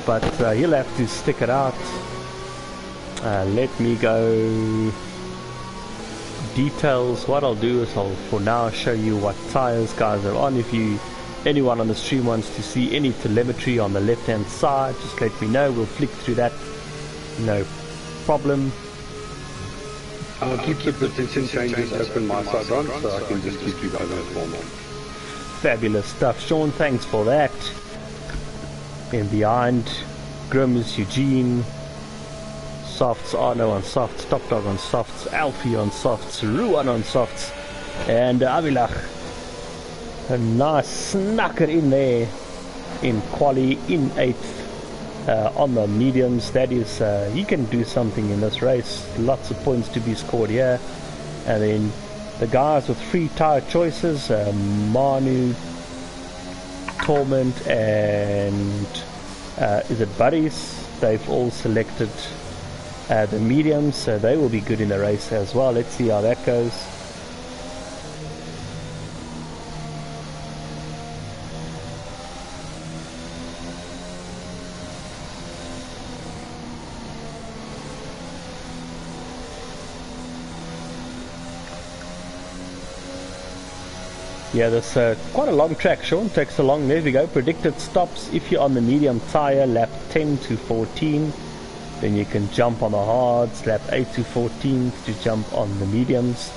but he'll have to stick it out. Let me go details. What I'll do is I'll for now show you what tires guys are on. If anyone on the stream wants to see any telemetry on the left hand side, just let me know. We'll flick through that, no problem. I'll keep the position changes open my side on, so I can just keep you guys informed. Fabulous stuff, Sean, thanks for that. And behind Grim is Eugene, softs, Arno on softs, Top Dog on softs, Alfie on softs, Ruan on softs, and Avilach. A nice snucker in there in quali, in 8th on the mediums. That is, he can do something in this race. Lots of points to be scored here. And then the guys with free tire choices, Manu, Torment, and is it Buddies? They've all selected the mediums, so they will be good in the race as well. Let's see how that goes. Yeah, this quite a long track, Sean. Takes a long. There we go. Predicted stops if you're on the medium tire, lap 10 to 14. Then you can jump on the hards, lap 8 to 14 to jump on the mediums.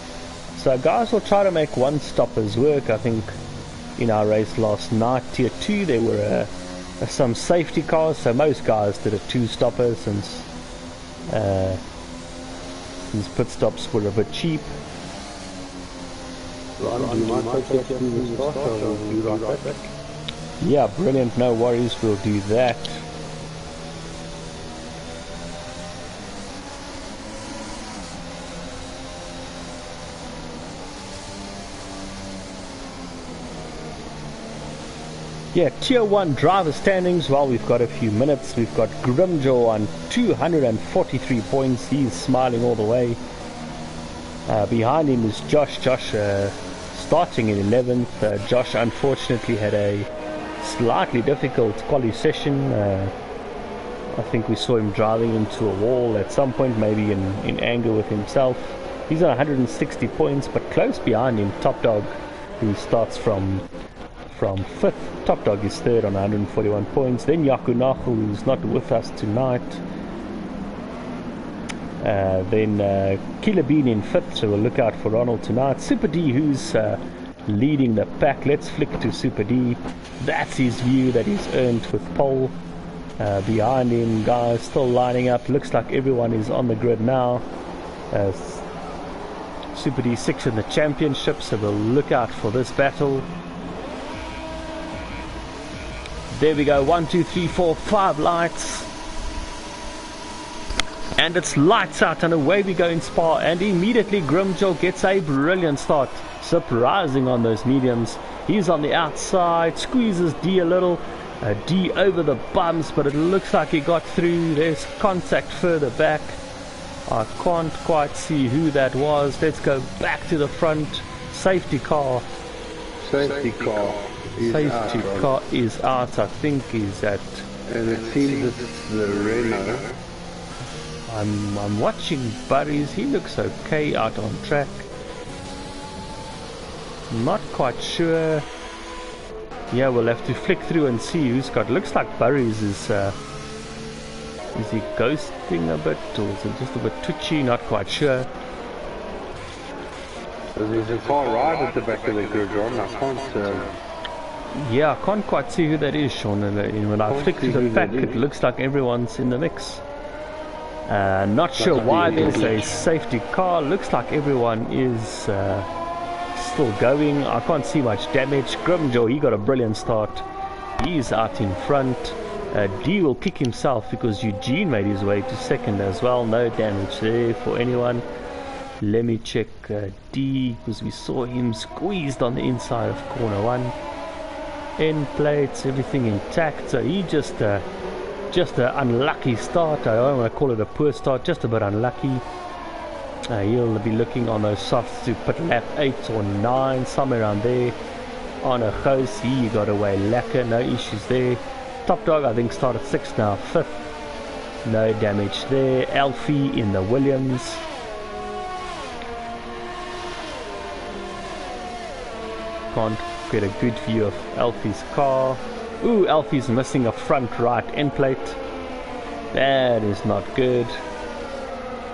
So guys will try to make one stoppers work. I think in our race last night, tier 2, there were some safety cars. So most guys did a 2 stopper since pit stops were a bit cheap. Yeah, brilliant, no worries, we'll do that. Yeah, tier 1 driver standings. Well, we've got a few minutes. We've got Grimjaw on 243 points. He's smiling all the way. Behind him is Josh. Josh starting in 11th. Josh unfortunately had a slightly difficult quali session. I think we saw him driving into a wall at some point, maybe in anger with himself. He's on 160 points, but close behind him, Top Dog, who starts from 5th. Top Dog is 3rd on 141 points. Then Yakunaku, who's not with us tonight. Then Killer Bean in 5th, so we'll look out for Ronald tonight. Super D, who's leading the pack. Let's flick to Super D. That's his view that he's earned with pole. Behind him, guys still lining up. Looks like everyone is on the grid now. Super D 6 in the championship, so we'll look out for this battle. There we go, 1, 2, 3, 4, 5 lights. And it's lights out and away we go in Spa, and immediately Grimjaw gets a brilliant start. Surprising on those mediums. He's on the outside, squeezes D a little. D over the bumps, but it looks like he got through. There's contact further back. I can't quite see who that was. Let's go back to the front. Safety car. Safety car is out, I think he's at... And it seems it's the Renault. I'm watching Burries, he looks okay out on track. Not quite sure. Yeah, we'll have to flick through and see who's got... Looks like Burries is he ghosting a bit, or is it just a bit twitchy? Not quite sure. There's a car right at the back of the grid, Ron. I can't... Yeah, I can't quite see who that is, Sean. And when I flick through the pack, it looks like everyone's in the mix. Not sure why there's a safety car. Looks like everyone is still going. I can't see much damage. Grimjaw, he got a brilliant start. He's out in front. D will kick himself because Eugene made his way to 2nd as well. No damage there for anyone. Let me check D, because we saw him squeezed on the inside of corner 1. End plates, everything intact. So he just an unlucky start. I don't want to call it a poor start, just a bit unlucky. He'll be looking on those softs to put lap 8 or 9, somewhere around there. On a host, he got away lacquer, no issues there. Top Dog, I think, started 6th, now 5th. No damage there. Alfie in the Williams. Can't get a good view of Alfie's car. Ooh, Alfie's missing a front right end plate. That is not good.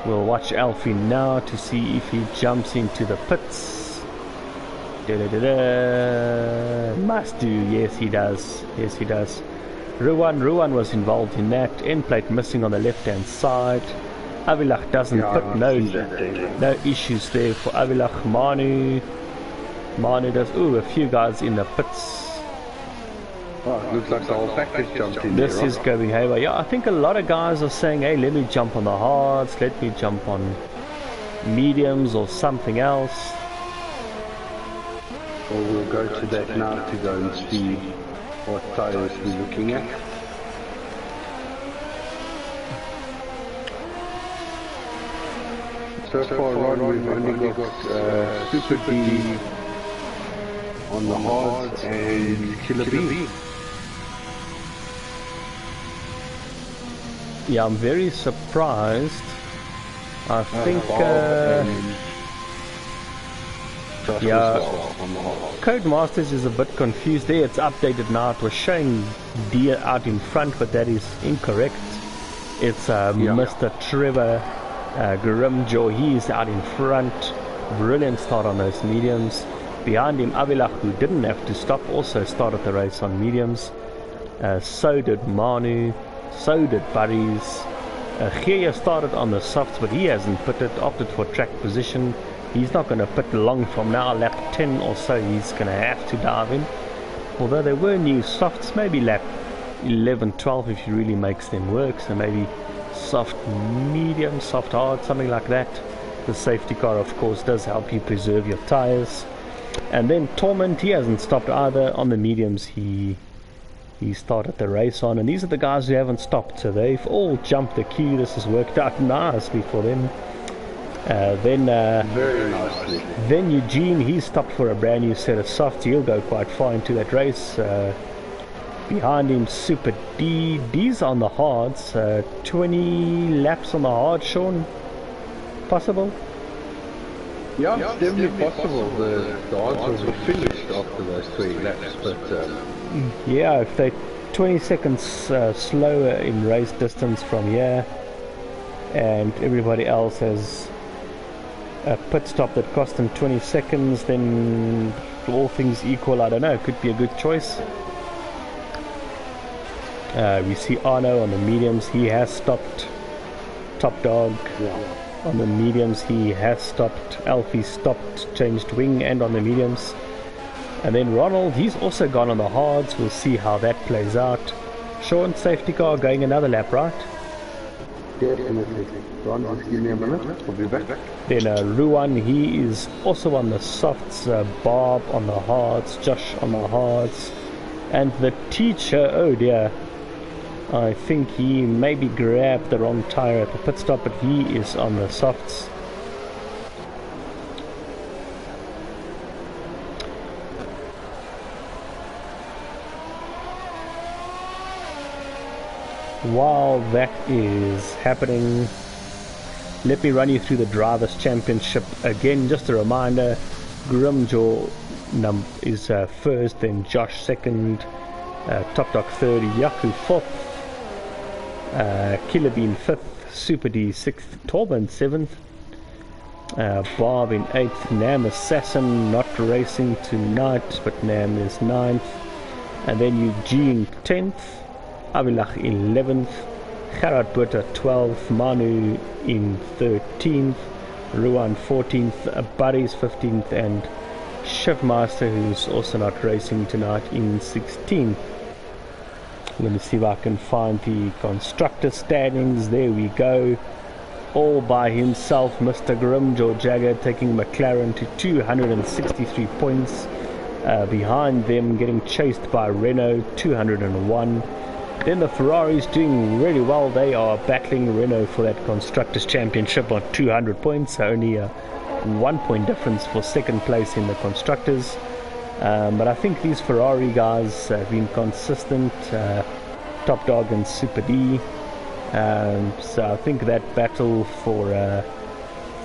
We'll watch Alfie now to see if he jumps into the pits. Must do. Yes, he does. Yes, he does. Ruan was involved in that. End plate missing on the left hand side. Avilach doesn't pit. No issues there for Avilach. Manu does. Ooh, a few guys in the pits. Oh, it looks like the whole package jumped in. This is going haywire. Yeah, I think a lot of guys are saying, hey, let me jump on the hards, let me jump on mediums or something else. Well, we'll go to that now to go and see what tires we're looking at. So far, Ron, we've only got Super D on the hards and Killer B. Yeah, I'm very surprised. I think Josh Yeah. as well on the hard. Codemasters is a bit confused there. It's updated now. It was showing D out in front, but that is incorrect. It's Mr. Trevor Grimjaw. He is out in front. Brilliant start on those mediums. Behind him, Avilach, who didn't have to stop, also started the race on mediums. So did Manu. So did Buddies. Geya started on the softs, but he hasn't pitted, opted for track position. He's not going to pit long from now. Lap 10 or so, he's going to have to dive in. Although there were new softs, maybe lap 11, 12 if he really makes them work. So maybe soft medium, soft hard, something like that. The safety car, of course, does help you preserve your tires. And then Torment, he hasn't stopped either. On the mediums, he started the race on. And these are the guys who haven't stopped. So they've all jumped the queue. This has worked out nicely for them. Very nicely. Then Eugene, he stopped for a brand new set of softs. He'll go quite far into that race. Behind him, Super D. D's on the hards. 20 laps on the hard, Sean. Possible? Yeah, it's definitely possible. The hards will be finished after those 20 laps, but yeah, if they're 20 seconds slower in race distance from here, and everybody else has a pit stop that cost them 20 seconds, then all things equal, I don't know, it could be a good choice. We see Arno on the mediums, he has stopped. Top Dog on the mediums, he has stopped. Alfie stopped, changed wing, and on the mediums. And then Ronald, he's also gone on the hards. We'll see how that plays out. Sean, safety car going another lap, right? definitely. Ron, just give me a minute. I'll be back. Then Ruan, he is also on the softs. Bob on the hards. Josh on the hards. And the teacher, oh dear, I think he maybe grabbed the wrong tire at the pit stop, but he is on the softs. While that is happening, let me run you through the Drivers' Championship again. Just a reminder, Grimjaw is first, then Josh second, Top Dog third, Yaku fourth, Killer Bean fifth, Super D sixth, Torben seventh, Bob in eighth, Nam Assassin not racing tonight, but Nam is ninth, and then Eugene 10th, Avilach 11th, Gerard Butter 12th, Manu in 13th, Ruan 14th, Buddies 15th, and Chefmaster, who's also not racing tonight, in 16th. Let me see if I can find the constructor standings. There we go. All by himself, Mr. Grimjaw Jagger taking McLaren to 263 points. Behind them, getting chased by Renault, 201. Then the Ferraris doing really well. They are battling Renault for that Constructors' Championship on 200 points. Only a 1 point difference for second place in the Constructors. But I think these Ferrari guys have been consistent. Top Dog and Super D. So I think that battle for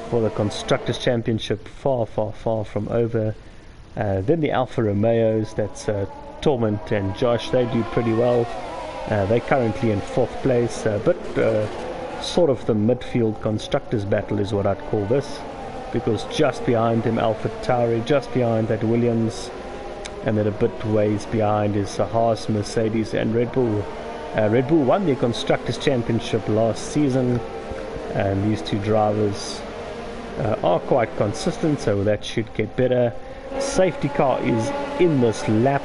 the Constructors' Championship far from over. Then the Alfa Romeos, that's Torment and Josh, they do pretty well. They're currently in fourth place, but sort of the midfield constructors battle is what I'd call this, because just behind him Alpha Tauri, just behind that Williams, and then a bit ways behind is Haas, Mercedes and Red Bull. Red Bull won the Constructors' Championship last season, and these two drivers are quite consistent, so that should get better. Safety car is in this lap.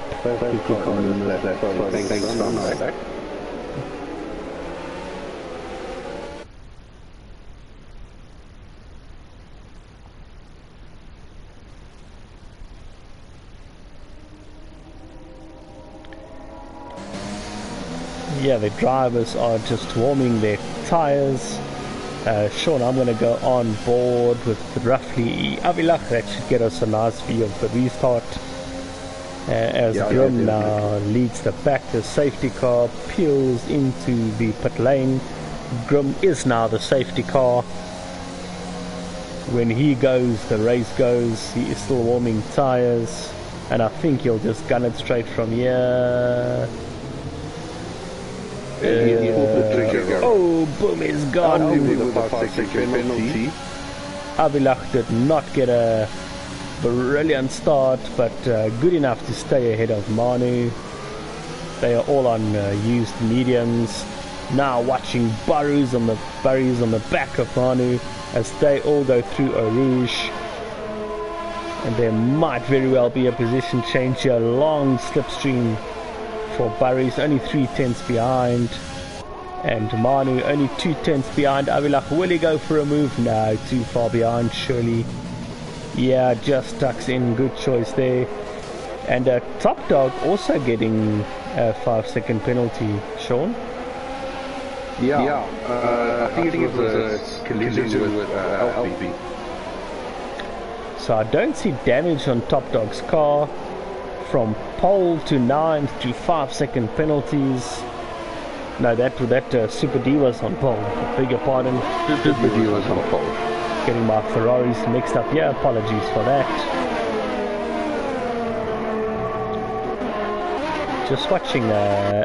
Yeah, the drivers are just warming their tires. Sean, I'm going to go on board with roughly Avilach. That should get us a nice view of the restart. As Grim now leads the back, the safety car peels into the pit lane. Grim is now the safety car. when he goes, the race goes. He is still warming tires, and I think he'll just gun it straight from here. Oh, boom, he's gone. With a 5-second penalty. Avilach did not get a brilliant start, but good enough to stay ahead of Manu. They are all on used mediums. Now watching Barry's on the back of Manu as they all go through Eau Rouge. And there might very well be a position change here. Long slipstream for Barry's, only 3/10 behind. And Manu only 2/10 behind Avilach. Will he go for a move? No, too far behind surely. Yeah, just tucks in. Good choice there. And Top Dog also getting a 5-second penalty, Sean. Yeah, I think it was a collision with LP. So I don't see damage on Top Dog's car. From pole to 9th to 5-second penalties. No, that Super D was on pole. I beg your pardon. Super D was on pole. Getting my Ferraris mixed up here. Apologies for that. Just watching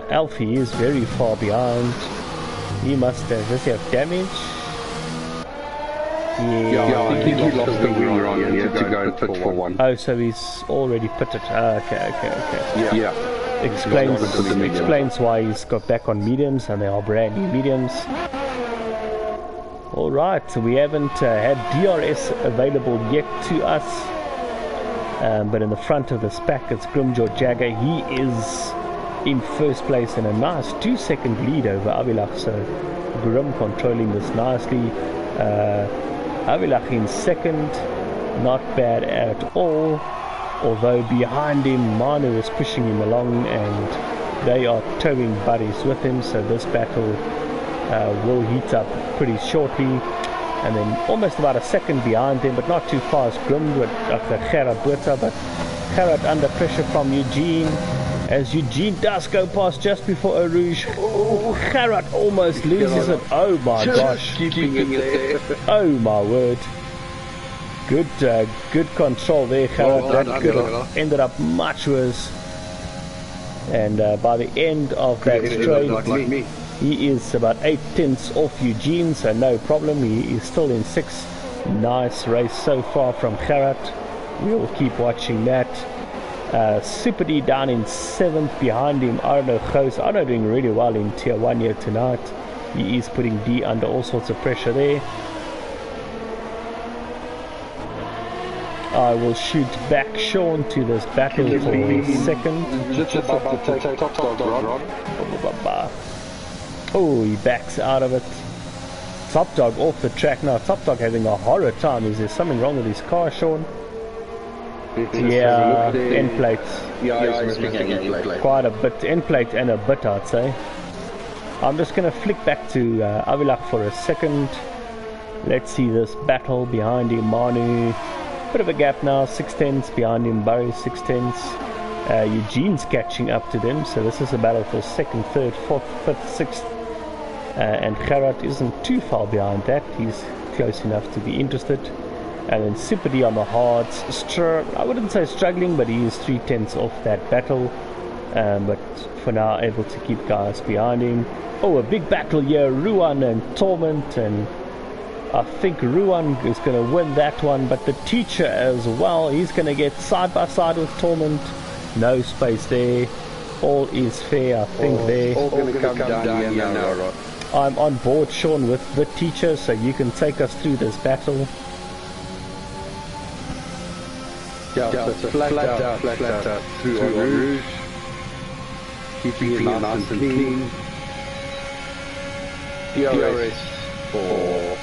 Alfie is very far behind. He must have, does he have damage? Yeah, I think he lost the wing run and he had to go and pit for one. Oh, so he's already pitted. Okay. Yeah. Explains why he's got back on mediums, and they are brand new mediums. Alright, so we haven't had DRS available yet to us. But in the front of this pack, it's Grimjaw Jagger. He is in first place in a nice 2-second lead over Avilach. So Grim controlling this nicely. Avilach in second, not bad at all. Although behind him, Manu is pushing him along, and they are towing buddies with him. So this battle will heat up pretty shortly. And then almost about a second behind them, but not too fast. Grim with Gerard Botha, but Gerard under pressure from Eugene. As Eugene does go past just before Eau Rouge. Oh, Gerard almost loses it. Oh my gosh. Keeping it there. Oh my word. Good control there, Gerard. That could have ended up much worse. And by the end of that straight, he is about 8/10 off Eugene, so no problem. He is still in 6th. Nice race so far from Gerard. We'll keep watching that. Super D down in 7th behind him. Arno Goos. Arno doing really well in Tier 1 here tonight. He is putting D under all sorts of pressure there. I will shoot back Sean to this battle for second. Just about to take Top Dog, Rod. Oh, he backs out of it. Top Dog off the track now. Top Dog having a horror time. Is there something wrong with his car, Sean? Yeah, end plates. Yeah, he's missing an end plate. Quite a bit. End plate and a bit, I'd say. I'm just going to flick back to Avilach for a second. Let's see this battle behind him. Manu. Bit of a gap now. 6/10 behind him. Barry 6/10. Eugene's catching up to them. So this is a battle for 2nd, 3rd, 4th, 5th, 6th. And Gerard isn't too far behind that. He's close enough to be interested. And then Super D on the hards. I wouldn't say struggling, but he is 3/10 off that battle. But for now, able to keep guys behind him. Oh, a big battle here. Ruan and Torment. And I think Ruan is going to win that one. But the teacher as well. He's going to get side by side with Torment. No space there. All is fair, I think there. All going to come down here now, Rod. I'm on board, Sean, with the teacher, so you can take us through this battle. Yeah, so flat out through Eau Rouge. Keeping it nice and clean. DRS for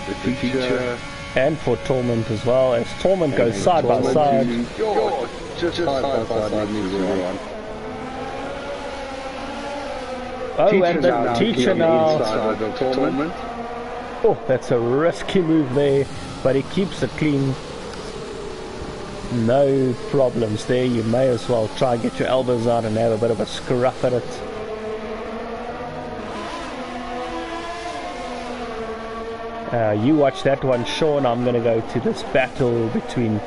the teacher. And for Torment as well, as Torment goes side by side. Just side by side needs everyone. Oh, and the teacher now. Torment. Oh, that's a risky move there, but he keeps it clean. No problems there. You may as well try and get your elbows out and have a bit of a scruff at it. You watch that one, Sean. I'm going to go to this battle between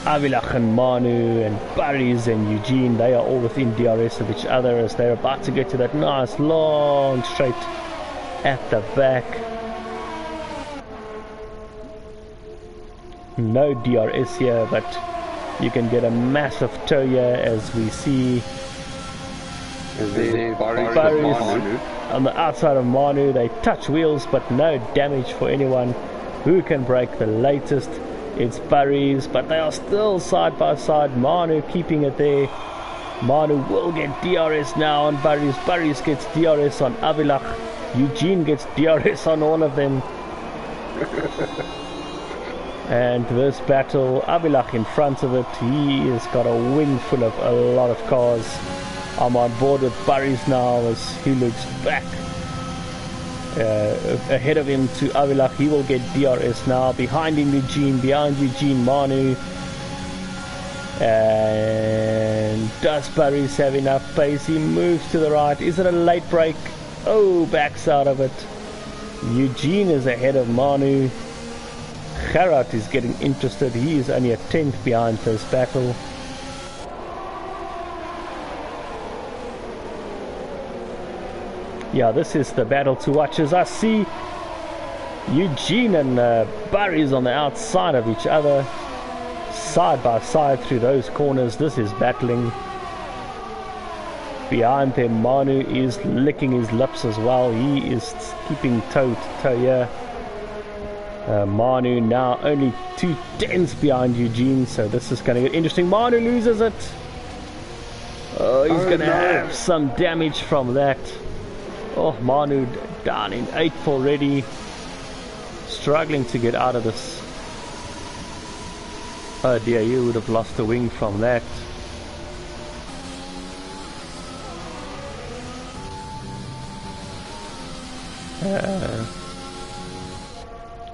Avilach and Manu and Barry's and Eugene. They are all within DRS of each other as they're about to get to that nice long straight at the back. No DRS here, but you can get a massive tow here as we see Barry's on the outside of Manu. They touch wheels but no damage for anyone. Who can break the latest? It's Barry's, but they are still side by side. Manu keeping it there. Manu will get DRS now on Barry's. Barry's gets DRS on Avilach. Eugene gets DRS on all of them. And this battle, Avilach in front of it. He has got a wing full of a lot of cars. I'm on board with Barry's now as he looks back. Ahead of him to Avilach, he will get DRS now. Behind him behind Eugene, Manu. And does Barry's have enough pace? He moves to the right. Is it a late break? Oh, backs out of it. Eugene is ahead of Manu. Gerard is getting interested. He is only a tenth behind this battle. Yeah, this is the battle to watch as I see Eugene and Barry's on the outside of each other, side by side through those corners. This is battling. Behind them, Manu is licking his lips as well. He is keeping toe to toe here. Manu now only 2 tenths behind Eugene, so this is going to get interesting. Manu loses it. Oh, he's going to have some damage from that. Oh, Manu down in 8th already. Struggling to get out of this. Oh dear, you would have lost a wing from that.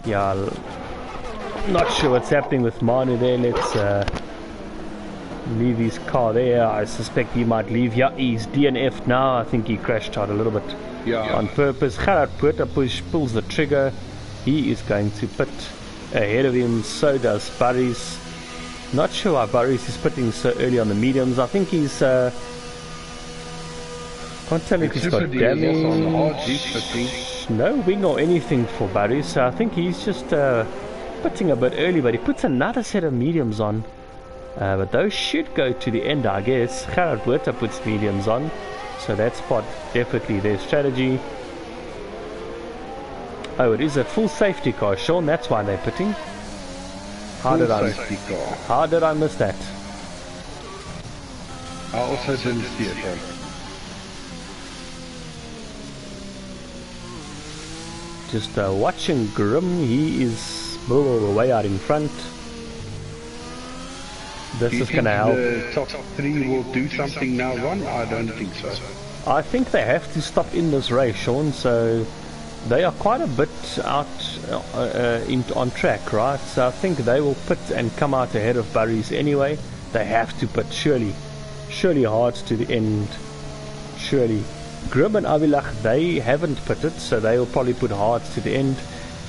Yeah, not sure what's happening with Manu there. Let's leave his car there. I suspect he might leave. Yeah, he's DNF'd now. I think he crashed out a little bit on purpose. Gerard Puerta pulls the trigger. He is going to pit ahead of him. So does Barry's. Not sure why Barry's is pitting so early on the mediums. I think he's can't tell if he's got damage. No wing or anything for Barry, so I think he's just pitting a bit early, but he puts another set of mediums on. But those should go to the end, I guess. Gerard Puerta puts mediums on, so that's definitely their strategy. Oh, it is a full safety car, Sean, that's why they're pitting. How did I miss that? I also didn't see it, right? Just watching Grim. He is way out in front. This is going to help. The top 3 will do something now, Ron? I don't think so. I think they have to stop in this race, Sean, so they are quite a bit out on track, right? So I think they will pit and come out ahead of Barry's anyway. They have to pit, surely hard to the end, surely. Grim and Avilach, they haven't pitted, so they will probably put hards to the end.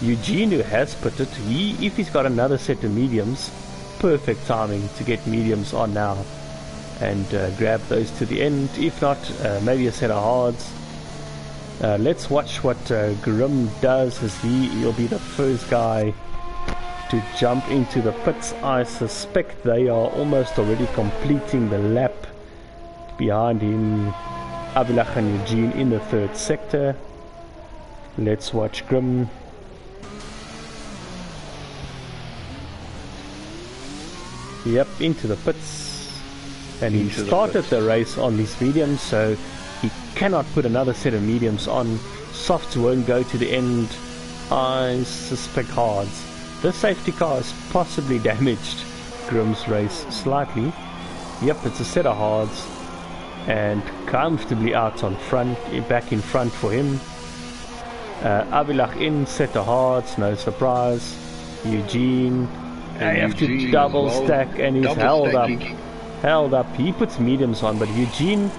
Eugene, who has pitted, if he's got another set of mediums, perfect timing to get mediums on now and grab those to the end. If not, maybe a set of hards. Let's watch what Grim does, as he'll be the first guy to jump into the pits. I suspect they are almost already completing the lap. Behind him, Avilach and Eugene in the 3rd sector. Let's watch Grim. Yep, into the pits. And he started the race on these mediums, so he cannot put another set of mediums on. Softs won't go to the end. I suspect hards. This safety car has possibly damaged Grim's race slightly. Yep, it's a set of hards. And comfortably out on front, back in front for him. Avilach in, set of hards, no surprise. Eugene, they have to double stack, and he's held up. He puts mediums on, but Eugene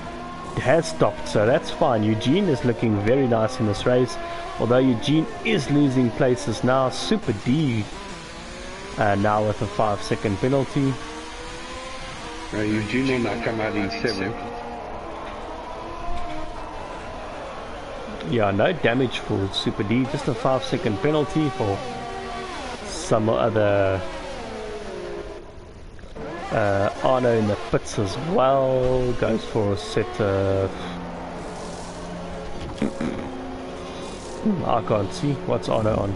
has stopped, so that's fine. Eugene is looking very nice in this race, although Eugene is losing places now. Super D now with a 5-second penalty. Eugene will now come out in 7th. Yeah, no damage for Super D, just a 5-second penalty for some other Arno in the pits as well. Goes for a set of I can't see. What's Arno on?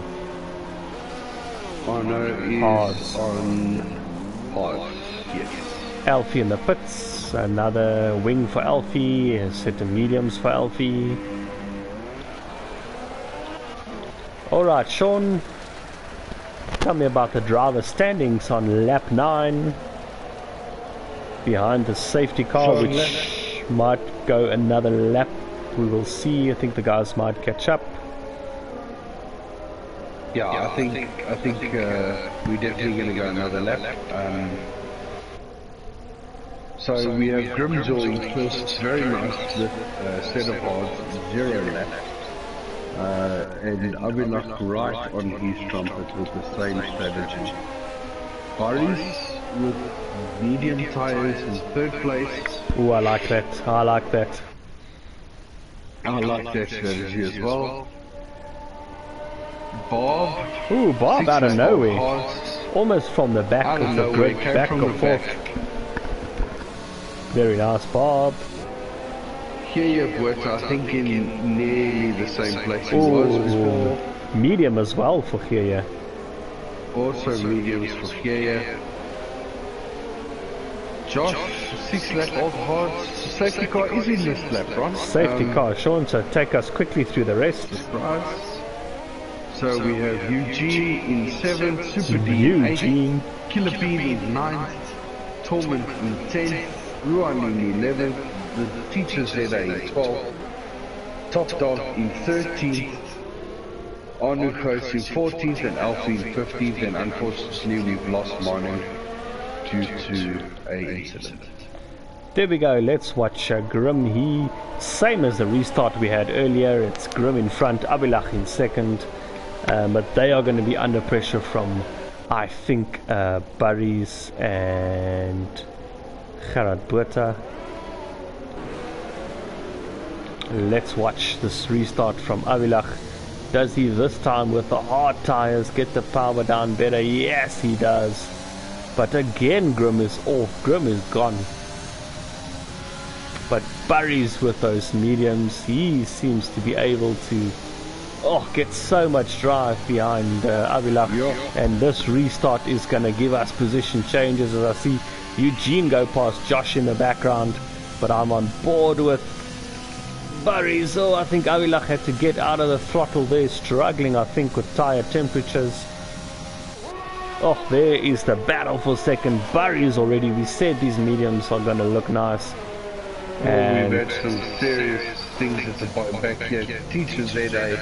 Arno is on hard. Yes. Alfie in the pits. Another wing for Alfie. A set of mediums for Alfie. Alright, Sean, tell me about the driver standings on lap 9. Behind the safety car, which might go another lap. We will see. I think the guys might catch up. Yeah, I think we're definitely going to go another lap. So we have Grimjaw in first, very nice with set of odds, 0 lap. And Abilak right on his trumpet with the same strategy. Boris with medium tires in 3rd place. Ooh, I like that. I like that. I like that strategy as well. Bob. Ooh, Bob out of nowhere. Almost from the back with a great back and forth. Very nice, Bob. Here you've worked, I think, in nearly the same place he was before. Medium as well for here. Also mediums for here. Josh, 6 lap off hard. Safety car is in this lap, right? Safety car, Sean, so take us quickly through the rest. Surprise. So we have Eugene in 7th, Super D in 8th, Killer Bean in 9th, Torment in 10th, Ruan in 11th, the Teacher's Header in 12th, Top Dog in 13th, Arnu Kroos in 14th, and Alfie in 15th, and unfortunately we've lost Manu due to a incident. There we go, let's watch Grim. He, same as the restart we had earlier, it's Grim in front, Abilach in second, but they are going to be under pressure from, I think, Barry's and Gerard Botha. Let's watch this restart from Abilach. Does he this time with the hard tires get the power down better? Yes, he does. But again, Grim is off. Grim is gone. But Barry's with those mediums. He seems to be able to get so much drive behind Abilach. Yeah. And this restart is going to give us position changes. As I see Eugene go past Josh in the background. But I'm on board with Barry. So I think Abilach had to get out of the throttle there. Struggling, I think, with tire temperatures. Oh, there is the battle for second. Barry's already, we said these mediums are going to look nice. And we've had some serious things at the bottom back here. Teacher's Header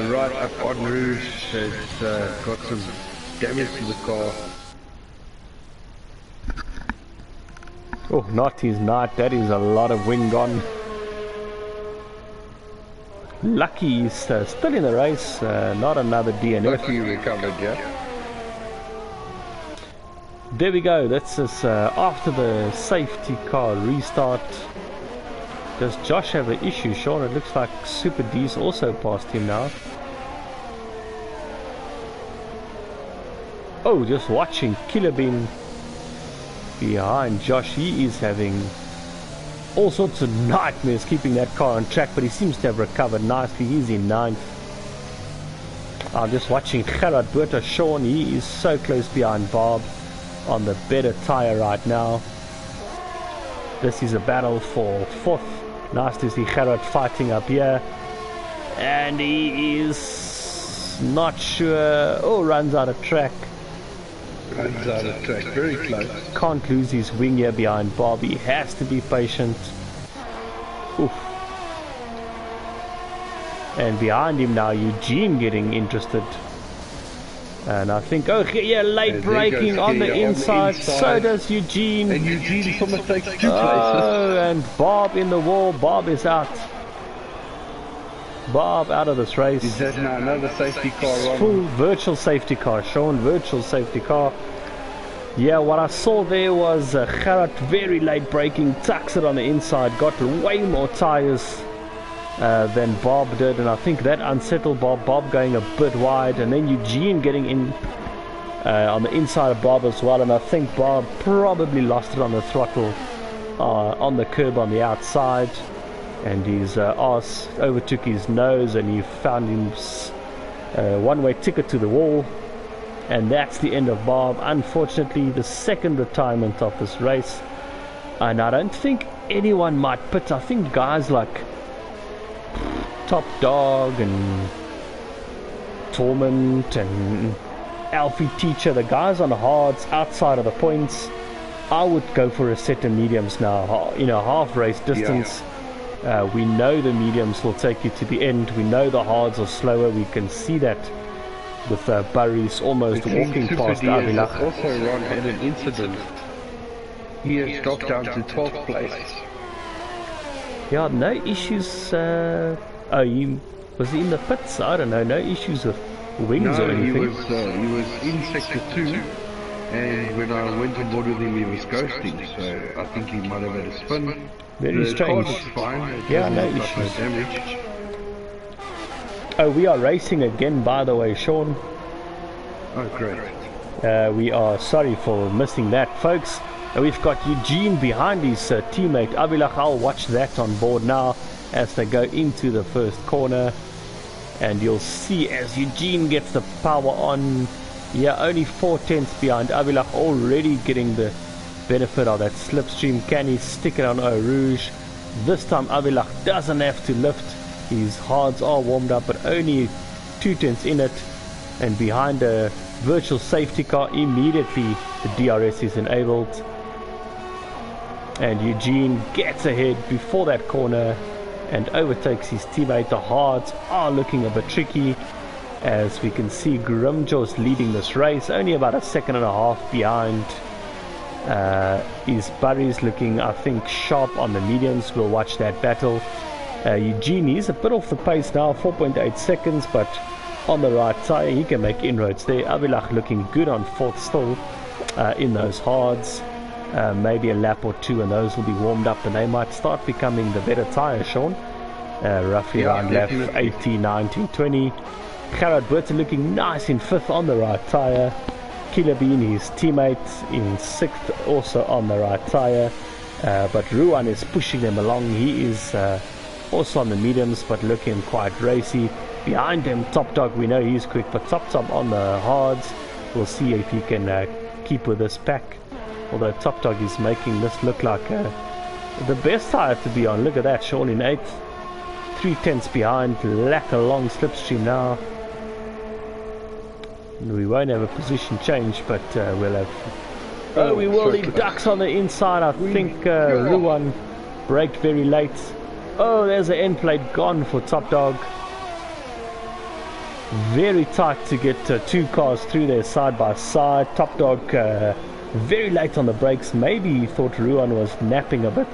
right up on Rouge has got some damage to the car. Oh, not his night. That is a lot of wind gone. Lucky he's still in the race. Not another DNF. Lucky recovered, yeah. There we go. That's us after the safety car restart. Does Josh have an issue, Sean? It looks like Super D's also passed him now. Oh, just watching Killer Bean behind Josh. He is having all sorts of nightmares keeping that car on track, but he seems to have recovered nicely. He's in 9th. I'm just watching Gerard Botha. Sean, he is so close behind Bob on the better tire right now. This is a battle for 4th. Nice to see Gerard fighting up here. And he is not sure. Oh, runs out of track. Runs out of track, very close. Can't lose his wing here behind Bob. He has to be patient. Oof. And behind him now, Eugene getting interested. And I think, oh yeah, late braking on the inside. So does Eugene. And Eugene almost takes 2 places. Oh, and Bob in the wall. Bob is out. Bob out of this race. Is that now another safety car, Ron? Full virtual safety car, Sean. Virtual safety car. Yeah, what I saw there was Gerard very late braking, tucks it on the inside, got way more tires than Bob did, and I think that unsettled Bob. Bob going a bit wide, and then Eugene getting in on the inside of Bob as well, and I think Bob probably lost it on the throttle on the curb on the outside, and his arse overtook his nose, and he found his one-way ticket to the wall. And that's the end of Bob. Unfortunately, the second retirement of this race. And I don't think anyone might pit. I think guys like Top Dog and Torment and Alfie Teacher, the guys on hards outside of the points, I would go for a set of mediums now. You know, half race distance. Yeah. We know the mediums will take you to the end. We know the hards are slower. We can see that with Barry's almost walking past Avilach. Also, Ron had an incident. He has dropped down to 12th place. Yeah, no issues. Was he in the pits? I don't know. No issues with wings or anything. He was in sector 2, and when I went on board with him, he was ghosting. So I think he might have had a spin. Very strange. The car is fine. Yeah, no issues. No damage. Oh, we are racing again, by the way, Sean. Oh, great. We are sorry for missing that, folks. We've got Eugene behind his teammate Avilach. I'll watch that on board now as they go into the first corner. And you'll see as Eugene gets the power on. Yeah, only 4/10 behind Avilach, already getting the benefit of that slipstream. Can he stick it on Eau Rouge? This time Avilach doesn't have to lift. His hards are warmed up, but only 2/10 in it, and behind a virtual safety car, immediately the DRS is enabled, and Eugene gets ahead before that corner and overtakes his teammate. The hards are looking a bit tricky, as we can see Grimjaw's leading this race, only about a second and a half behind. His Barry's looking, I think, sharp on the mediums. We'll watch that battle. Eugene is a bit off the pace now, 4.8 seconds, but on the right tire he can make inroads there. Avilach looking good on fourth still in those hards. Maybe a lap or two and those will be warmed up and they might start becoming the better tire, Sean. Roughly around lap 18, 19, 20. Gerard Burton looking nice in fifth on the right tire. Killer Bean, his teammate, in sixth, also on the right tire. But Ruan is pushing them along. He is also on the mediums, but looking quite racy. Behind him, Top Dog, we know he's quick, but Top on the hards. We'll see if he can keep with this pack. Although Top Dog is making this look like the best tire to be on. Look at that, Sean in 8th. 3/10 behind, lack a long slipstream now. We won't have a position change, but we'll have... Oh, we will. He ducks on the inside. I think Ruan braked very late. Oh, there's the end plate gone for Top Dog. Very tight to get two cars through there side by side. Top Dog very late on the brakes. Maybe he thought Ruan was napping a bit.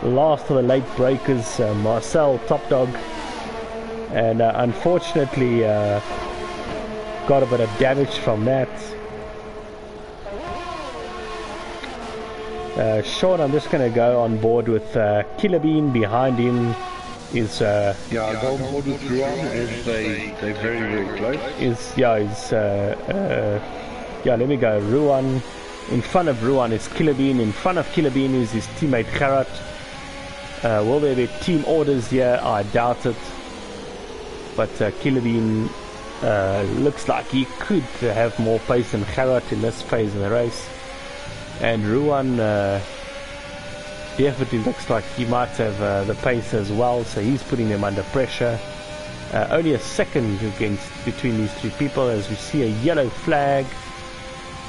Last of the late breakers, Marcel, Top Dog. And unfortunately got a bit of damage from that. Sean, I'm just going to go on board with Killer Bean. Behind him is yeah, I'll go on board with Ruan as they're very, very close. Let me go. Ruan. In front of Ruan is Killer Bean. In front of Killer Bean is his teammate Gerard. Will there be team orders here? I doubt it. But Killer Bean looks like he could have more pace than Gerard in this phase of the race. And Ruan definitely looks like he might have the pace as well, so he's putting them under pressure. Only a second between these two people as we see a yellow flag.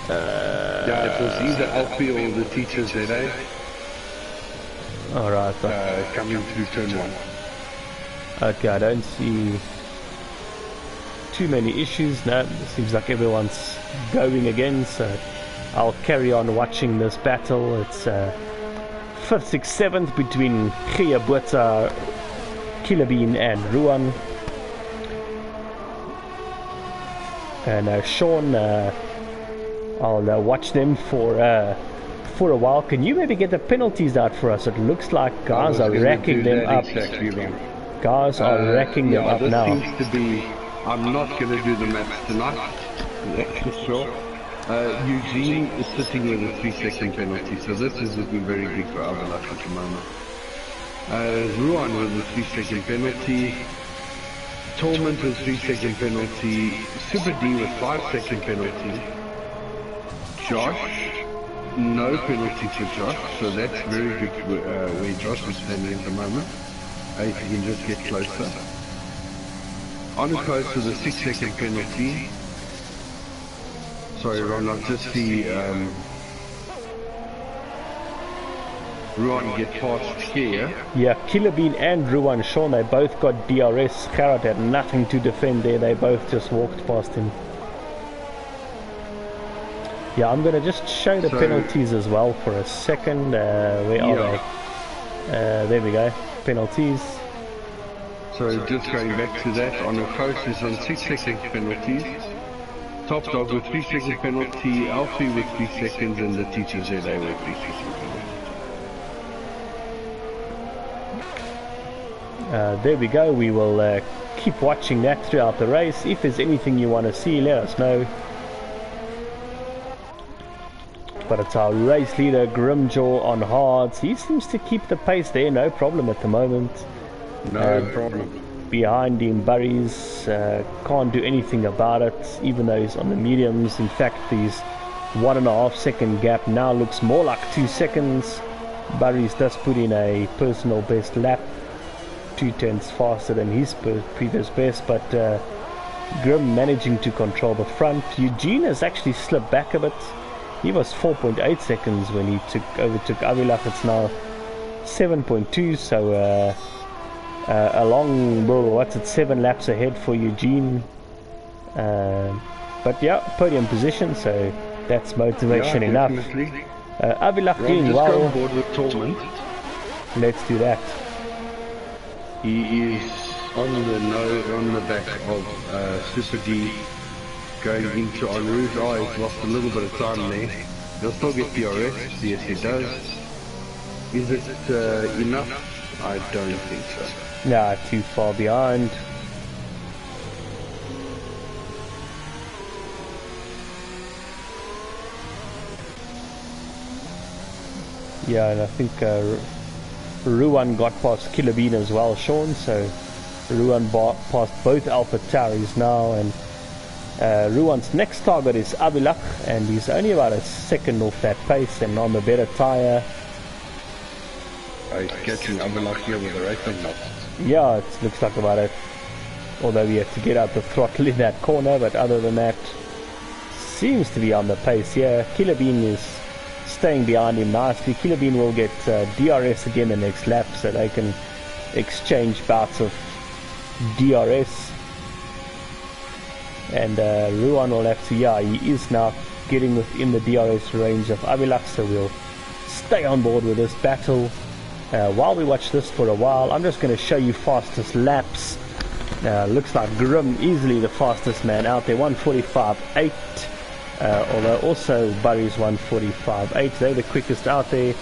Yeah, it was either Alfie or the teachers there, eh? Alright. Coming through turn 1. Okay, I don't see too many issues. No, it seems like everyone's going again, so I'll carry on watching this battle. It's 5th, 6th, 7th between Giabota, Killerbean and Ruan. And Sean, I'll watch them for a while. Can you maybe get the penalties out for us? It looks like guys are racking them up. Guys are racking them up now. Seems to be, I'm not going to do the maths tonight, that's for sure. Eugene is sitting with a 3-second penalty, so this is looking very big for Avalach at the moment. Ruan with a 3-second penalty. Torment with 3-second penalty. Super D with 5-second penalty. Josh, no penalty for Josh, so that's very good where Josh is standing at the moment. If he can just get closer. Onukos with a 6-second penalty. Sorry, Ron, not just the Ruan get past here. Yeah, Killerbean and Ruan, Sean, they both got DRS. Garrett had nothing to defend there, they both just walked past him. Yeah, I'm going to just show the penalties as well for a second. Where are they? There we go, penalties. So just going back to that, Onukos is on 6-second penalties. Top Dog with 3-second penalty, Alfie with 3 seconds, and the Teacher ZA with 3 seconds. There we go. We will keep watching that throughout the race. If there's anything you want to see, let us know. But it's our race leader, Grimjaw, on hards. He seems to keep the pace there, no problem at the moment. No problem. Behind him, Burries can't do anything about it, even though he's on the mediums. In fact, his 1.5 second gap now looks more like 2 seconds. Burries does put in a personal best lap, 2/10 faster than his previous best, but Grim managing to control the front. Eugene has actually slipped back a bit. He was 4.8 seconds when he overtook Avilach. It's now 7.2, so along, 7 laps ahead for Eugene. But yeah, podium position, so that's motivation enough. Avilach doing well. Let's do that. He is on the back of Super D going into En Rouge. Oh, he's lost a little bit of time there. He'll still get DRS, yes he does. Is it enough? I don't think so. Nah, too far behind. Yeah, and I think Ruan got past Killerbean as well, Sean, so Ruan passed both Alpha Tauris now, and Ruan's next target is Avilach, and he's only about a second off that pace and on the better tyre. He's catching Avilach here with the racing knots. Yeah, it looks like about it, although we have to get out the throttle in that corner, but other than that, seems to be on the pace here. Killerbean is staying behind him nicely. Killerbean will get DRS again the next lap, so they can exchange bouts of DRS. And Ruan will have to, yeah, he is now getting within the DRS range of Avilach, so we'll stay on board with this battle. While we watch this for a while, I'm just going to show you fastest laps. Looks like Grim easily the fastest man out there, 1:45.8. Although also Burry's 1:45.8. They're the quickest out there.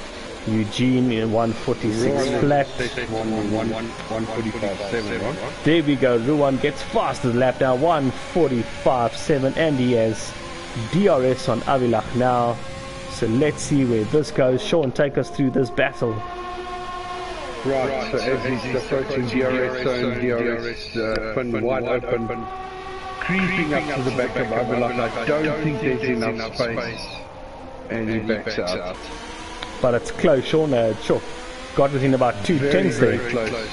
Eugene in 1:46 flat. 1:45.7, right? There we go. Ruan gets fastest lap now, 1:45.7, and he has DRS on Avilach now. So let's see where this goes. Sean, take us through this battle. Right, so as he's approaching DRS zone, DRS pin wide open, creeping up to the back of Avilach. I don't think there's enough space, and he backs out. But it's close, Sean. Sure, got within about 2/10 there. Very close.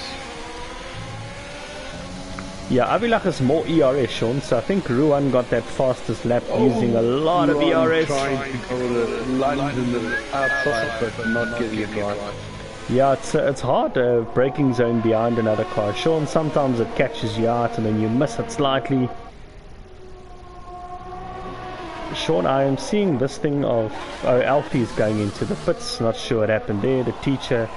Yeah, Avilach is more ERS, Sean, so I think Ruan got that fastest lap using a lot of ERS. Trying to go the lines in the outside, but not getting it right. Yeah, it's hard braking zone behind another car, Sean. Sometimes it catches you out and then you miss it slightly. Sean, I am seeing this thing of Alfie is going into the pits. Not sure what happened there. The teacher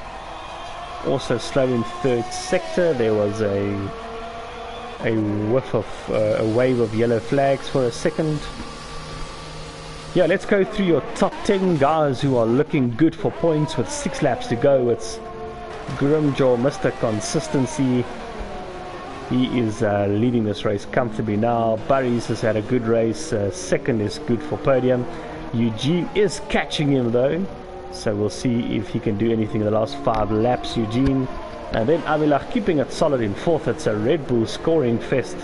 also slow in third sector. There was a whiff of a wave of yellow flags for a second. Yeah, let's go through your top 10 guys who are looking good for points with 6 laps to go. It's Grimjaw, Mr. Consistency. He is leading this race comfortably now. Barry's has had a good race. Second is good for podium. Eugene is catching him though, so we'll see if he can do anything in the last 5 laps, Eugene. And then Avilach keeping it solid in fourth. It's a Red Bull scoring fest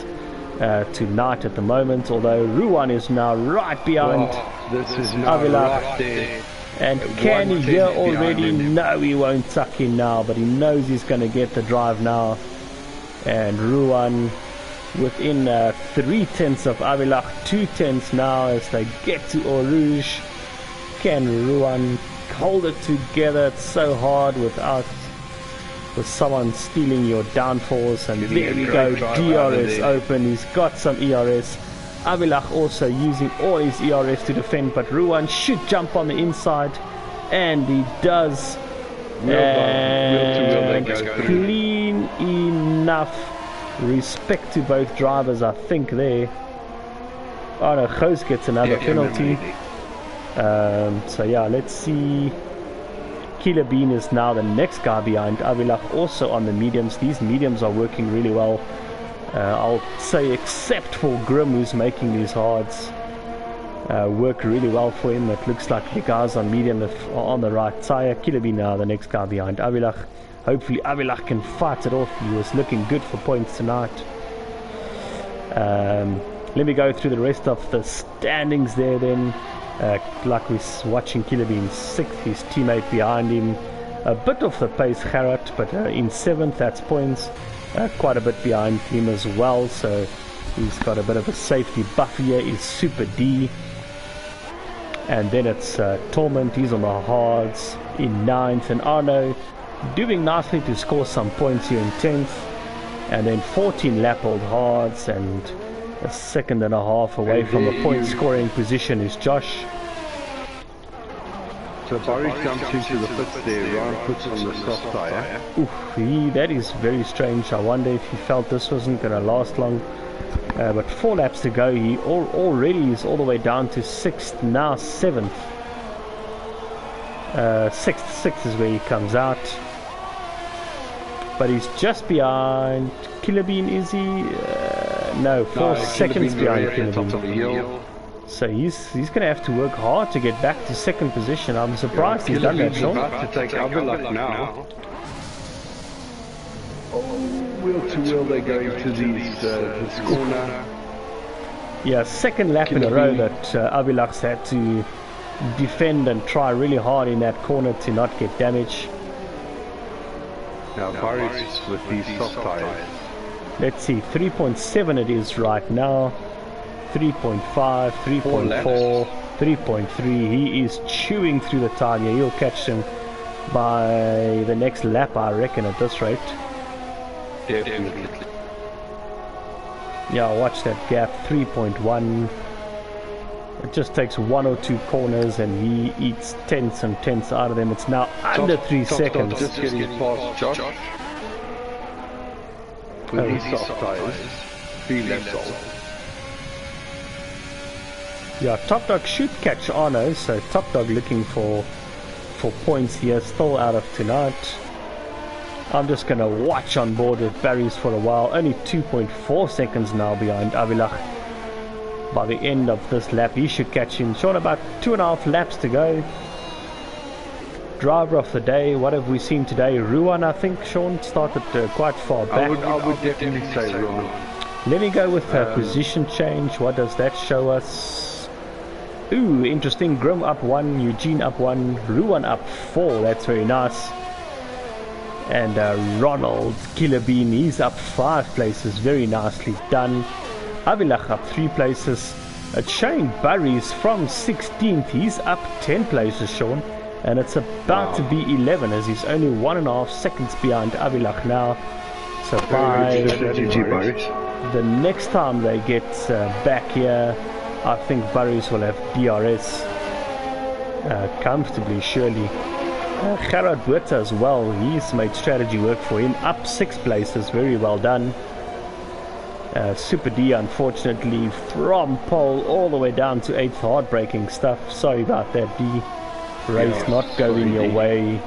tonight at the moment, although Ruan is now right behind Avilach. Right there. And can he hear already? No, he won't tuck in now, but he knows he's going to get the drive now. And Ruan within 3/10 of Avilach, 2/10 now as they get to Eau Rouge. Can Ruan hold it together? It's so hard with someone stealing your downforce. And there we go, DRS open. He's got some ERS. Avilach also using all his ERS to defend, but Ruan should jump on the inside, and he does. And clean enough. Respect to both drivers, I think there. Oh no, Goos gets another penalty. So yeah, let's see. Killer Bean is now the next guy behind Avilach, also on the mediums. These mediums are working really well. I'll say except for Grim, who's making these hards work really well for him. It looks like the guys on medium are on the right tire. Killer Bean now the next guy behind Avilach. Hopefully Avilach can fight it off. He was looking good for points tonight. Let me go through the rest of the standings there then. Like we're watching Killer Bean 6th, his teammate behind him. A bit off the pace, Gerard, but in 7th, that's points. Quite a bit behind him as well, so he's got a bit of a safety buff here. Is Super D. And then it's Torment, he's on the hards in 9th, and Arno doing nicely to score some points here in 10th. And then 14 lap old hards, and a second and a half away from the point scoring position is Josh. So Barry jumps into the pits there, Ryan puts on the soft tyre. Oof, that is very strange. I wonder if he felt this wasn't going to last long. But 4 laps to go, he already is all the way down to 6th, now 7th. 6th is where he comes out. But he's just behind Killer Bean, is he? No, 4 seconds behind Killer Bean. So he's going to have to work hard to get back to 2nd position. I'm surprised he's done that, Sean. About to take Avilach now. Oh, wheel to wheel they go into this corner. Yeah, 2nd lap in a row that Avilach's had to defend and try really hard in that corner to not get damage. Now Barry's with these soft tyres. Let's see, 3.7 it is right now. 3.5, 3.4, 3.3. He is chewing through the tire. He'll catch him by the next lap, I reckon, at this rate. Definitely. Yeah, watch that gap, 3.1. It just takes 1 or 2 corners and he eats tenths and tenths out of them. It's now under 3 seconds. Just getting past Josh. With his soft tyres. 3 laps off. Yeah, Top Dog should catch Arno, so Top Dog looking for points here, still out of tonight. I'm just going to watch on board with Barry's for a while. Only 2.4 seconds now behind Avilach. By the end of this lap, he should catch him. Sean, about 2.5 laps to go. Driver of the day, what have we seen today? Ruan, I think, Sean, started quite far back. I would definitely say Ruan. Let me go with a position change. What does that show us? Ooh, interesting. Grim up 1, Eugene up 1, Ruan up 4. That's very nice. And Ronald Killer Bean, he's up 5 places. Very nicely done. Avilach up 3 places. It's showing Barry's from 16th. He's up 10 places, Sean. And it's about to be 11 as he's only 1.5 seconds behind Avilach now. So by the next time they get back here, I think Barry's will have DRS comfortably, surely. Gerard Buerta as well, he's made strategy work for him, up 6 places, very well done. Super D, unfortunately, from pole all the way down to 8th, heartbreaking stuff. Sorry about that, D. Race not going your way.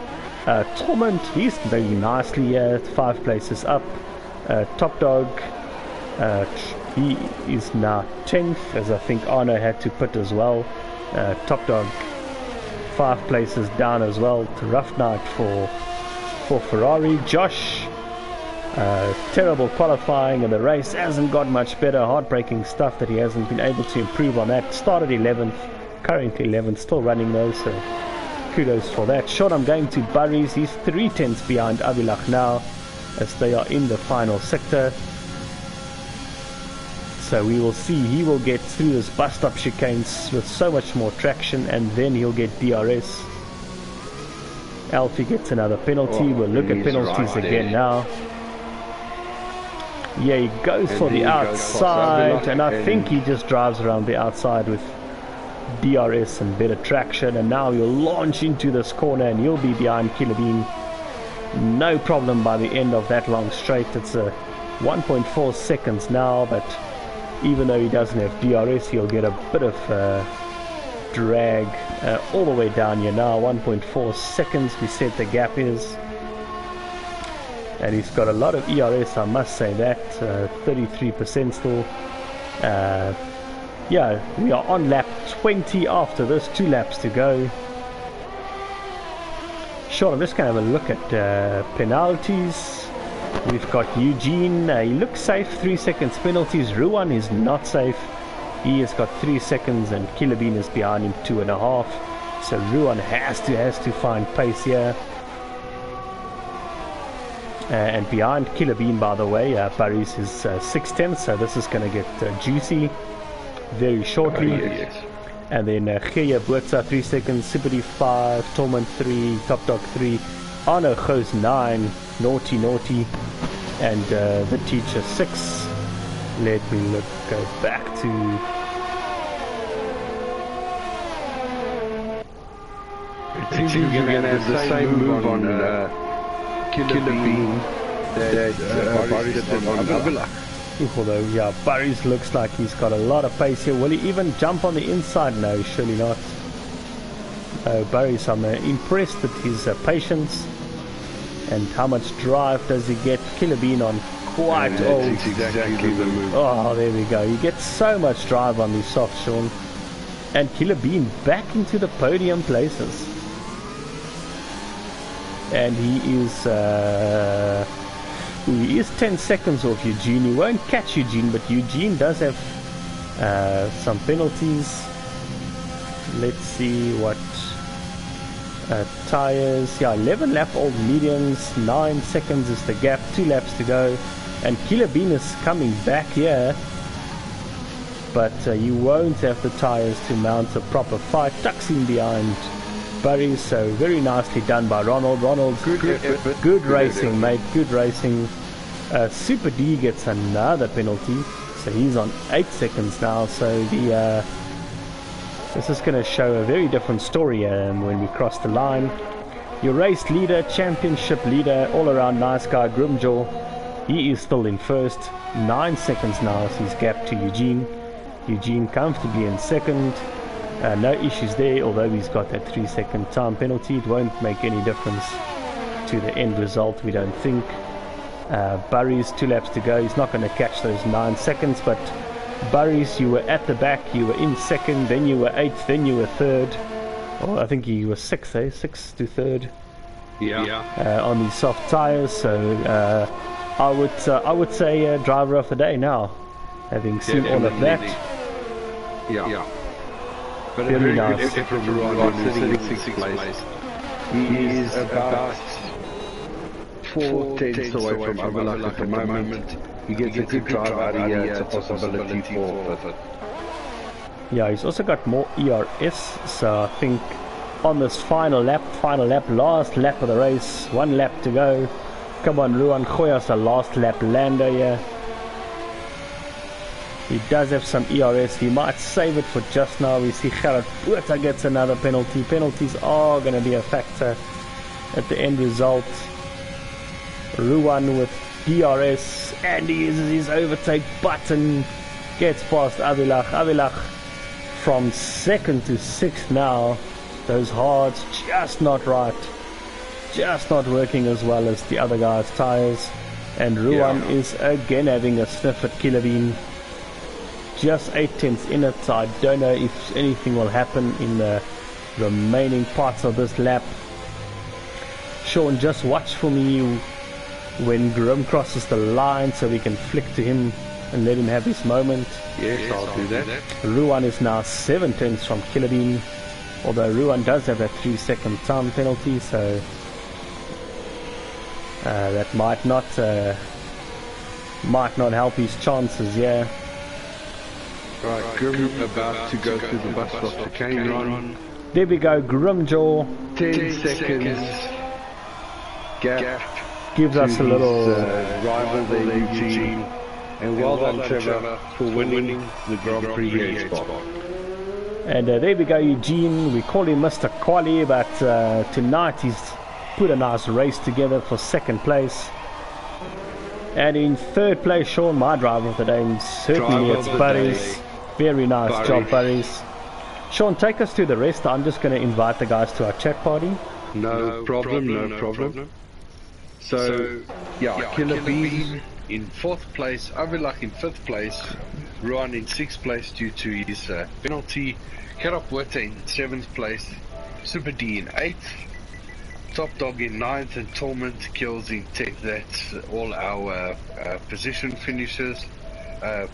Torment, he's doing nicely here, 5 places up. Top Dog, he is now 10th, as I think Arno had to put as well. Top Dog 5 places down as well. It's a rough night for Ferrari. Josh, terrible qualifying, and the race hasn't got much better. Heartbreaking stuff that he hasn't been able to improve on that. Started 11th, currently 11th, still running though, so kudos for that. Short, I'm going to Barry's. He's 3 tenths behind Avilach now, as they are in the final sector. So we will see, he will get through this bus stop chicanes with so much more traction, and then he'll get DRS. Alfie gets another penalty. We'll look at penalties again now. Yeah, he goes for the outside, and I think he just drives around the outside with DRS and better traction, and now he'll launch into this corner and he'll be behind Killer Bean. No problem by the end of that long straight. It's a 1.4 seconds now, but even though he doesn't have DRS, he'll get a bit of drag all the way down here now. 1.4 seconds we said the gap is, and he's got a lot of ERS, I must say that. 33% still. Yeah, we are on lap 20 after this, 2 laps to go. Sure, I'm just going to have a look at penalties. We've got Eugene, he looks safe, 3 seconds penalties. Ruan is not safe, he has got 3 seconds, and Killer Bean is behind him 2.5. So Ruan has to find pace here. And behind Killer Bean, by the way, Paris is 6 tenths, so this is going to get juicy very shortly. And then Geya Buerta 3 seconds, Sibidi 5, Tolman 3, Top Dog 3, Arno goes 9, naughty, and the teacher 6. Let me go back to... I think you're going to have the same move on Killer Bean that Barry's did on Avilach. Although, yeah, Barry's looks like he's got a lot of pace here. Will he even jump on the inside? No, surely not. Barry's, I'm impressed with his patience. And how much drive does he get? Killer Bean on quite old. Exactly the move. Oh, there we go. He gets so much drive on these soft, Sean. And Killer Bean back into the podium places. And he is 10 seconds off Eugene. He won't catch Eugene, but Eugene does have some penalties. Let's see what tires. Yeah, 11 lap old mediums, 9 seconds is the gap, 2 laps to go, and Killer Bean is coming back here, but you won't have the tires to mount a proper fight. Tucks in behind Barry, so very nicely done by Ronald. Good racing, mate, good racing. Super D gets another penalty, so he's on 8 seconds now. So the this is going to show a very different story when we cross the line. Your race leader, championship leader, all around nice guy, Grimjaw, he is still in first, 9 seconds now, so he's gapped to Eugene. Eugene comfortably in second. No issues there, although he's got that 3 second time penalty. It won't make any difference to the end result, we don't think. Barry's 2 laps to go. He's not going to catch those 9 seconds, but Barry's, you were at the back, you were in second, then you were 8th, then you were 3rd. Oh, I think he was 6th, 6th to 3rd. Yeah. On these soft tires, so I would say driver of the day now, having seen all of that. Yeah. But very nice. Effort from Ron, sitting in 6th place. He is about 4 tenths away from Avilach at the moment. He gets a good drive out of here. It's a possibility for 5th. Yeah, he's also got more ERS, so I think on this final lap, last lap of the race, 1 lap to go. Come on, Ruan, gooi us a last lap lander here. He does have some ERS. He might save it for just now. We see Gerard Botha gets another penalty. Penalties are going to be a factor at the end result. Ruan with DRS, and he uses his overtake button. Gets past Avilach. Avilach from 2nd to 6th now. Those hards just not right. Just not working as well as the other guy's tyres. And Ruan is again having a sniff at Killerbean. Just 8/10 in it, so I don't know if anything will happen in the remaining parts of this lap. Sean, just watch for me when Grim crosses the line so we can flick to him and let him have his moment. Yes, I'll do that. Ruan is now 7/10 from Killerbean, although Ruan does have a 3-second time penalty, so that might not help his chances. Yeah. Right, Grim about to go through the bus stop to Kane run. There we go, Grimjaw 10 seconds gap gives us a little rival there, Eugene. And well done, Trevor, for winning the Grand Prix spot. And there we go, Eugene. We call him Mr. Quali, but tonight he's put a nice race together for 2nd place. And in 3rd place, Sean, my driver of the day, and certainly it's Burries. Very nice job, Burries. Sean, take us to the rest. I'm just going to invite the guys to our chat party. No problem. So, Killerbean in 4th place, Avilach in 5th place, Ruan in 6th place due to his penalty, Gerard Botha in 7th place, Super D in 8th, Top Dog in 9th, and Torment Kills in 10th. That's all our position finishes,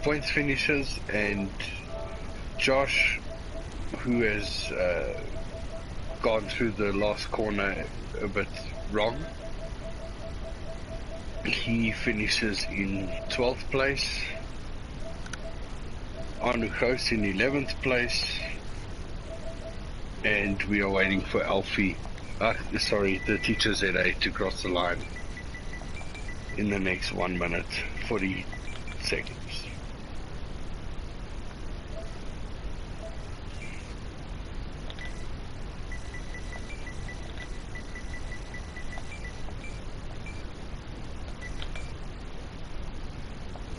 points finishes, and Josh, who has gone through the last corner a bit wrong, he finishes in 12th place. Anu Ghost in 11th place, and we are waiting for Alfie, the teacher ZA to cross the line in the next 1 minute 40 seconds.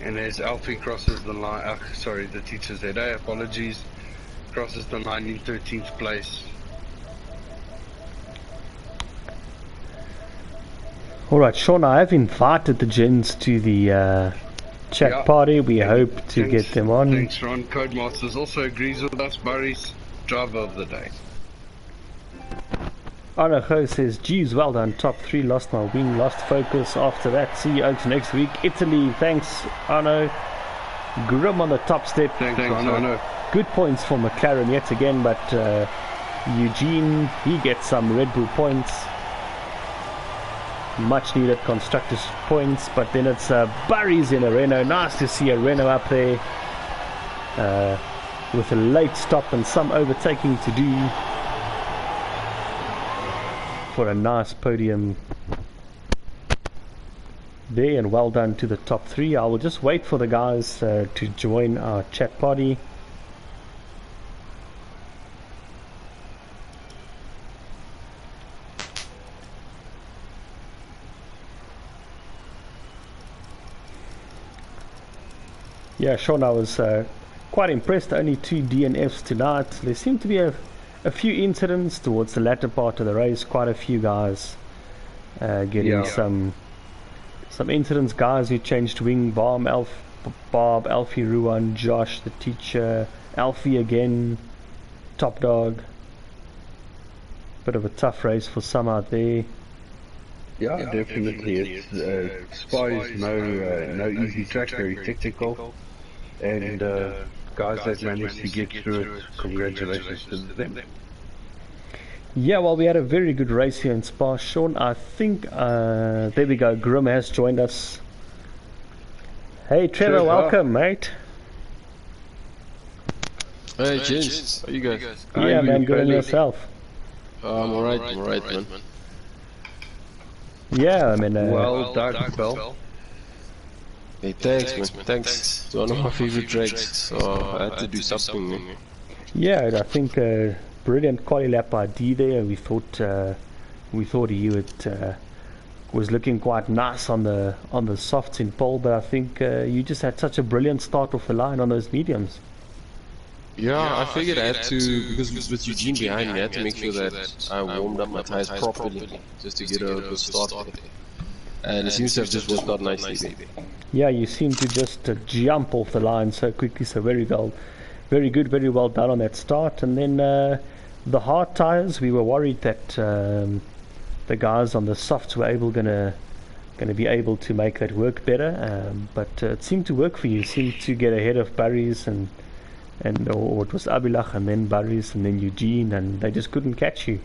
And as Alfie crosses the line, the teacher ZA, apologies, crosses the line in 13th place. Alright, Sean, I have invited the gents to the chat party. We hope to get them on. Thanks, Ron. Codemasters also agrees with us. Burries, driver of the day. Arnajo says, geez, well done, top 3, lost my wing, lost focus after that, see you out next week. Italy, thanks Arno. Grim on the top step. Thanks Arno. Good points for McLaren yet again, but Eugene, he gets some Red Bull points. Much needed constructors points, but then it's Burries in a Renault. Nice to see a Renault up there with a late stop and some overtaking to do for a nice podium there, and well done to the top 3. I will just wait for the guys to join our chat party. Yeah, Sean, I was quite impressed. Only 2 DNFs tonight. There seemed to be a few incidents towards the latter part of the race. Quite a few guys getting some incidents. Guys who changed wing. Bob, Alfie, Ruan, Josh, the teacher, Alfie again, Top Dog. Bit of a tough race for some out there. Yeah, definitely. It's Spa is no easy track, very technical, and guys that managed to get through it, congratulations to them. Yeah, well, we had a very good race here in Spa. Sean, I think, there we go, Grim has joined us. Hey Trevor, welcome mate. Hey gents, how you guys? Yeah man, good on yourself. I'm alright man. Yeah, I mean, well done, Bell. Hey, thanks, man. Thanks. It's one of my favorite tracks, so I had to do something, man. Yeah, I think brilliant quali lap by D there. We thought he was looking quite nice on the softs in pole, but I think you just had such a brilliant start off the line on those mediums. Yeah, I figured I had to, because with Eugene behind me, I had to make sure that I warmed up my tires properly, just to get a good start there. And it seems to have just worked out nicely there. Yeah, you seem to just jump off the line so quickly, so very good, very well done on that start. And then the hard tires, we were worried that the guys on the softs were gonna be able to make that work better, but it seemed to work for you. Seemed to get ahead of Barry's or it was Abilach and then Barry's and then Eugene, and they just couldn't catch you.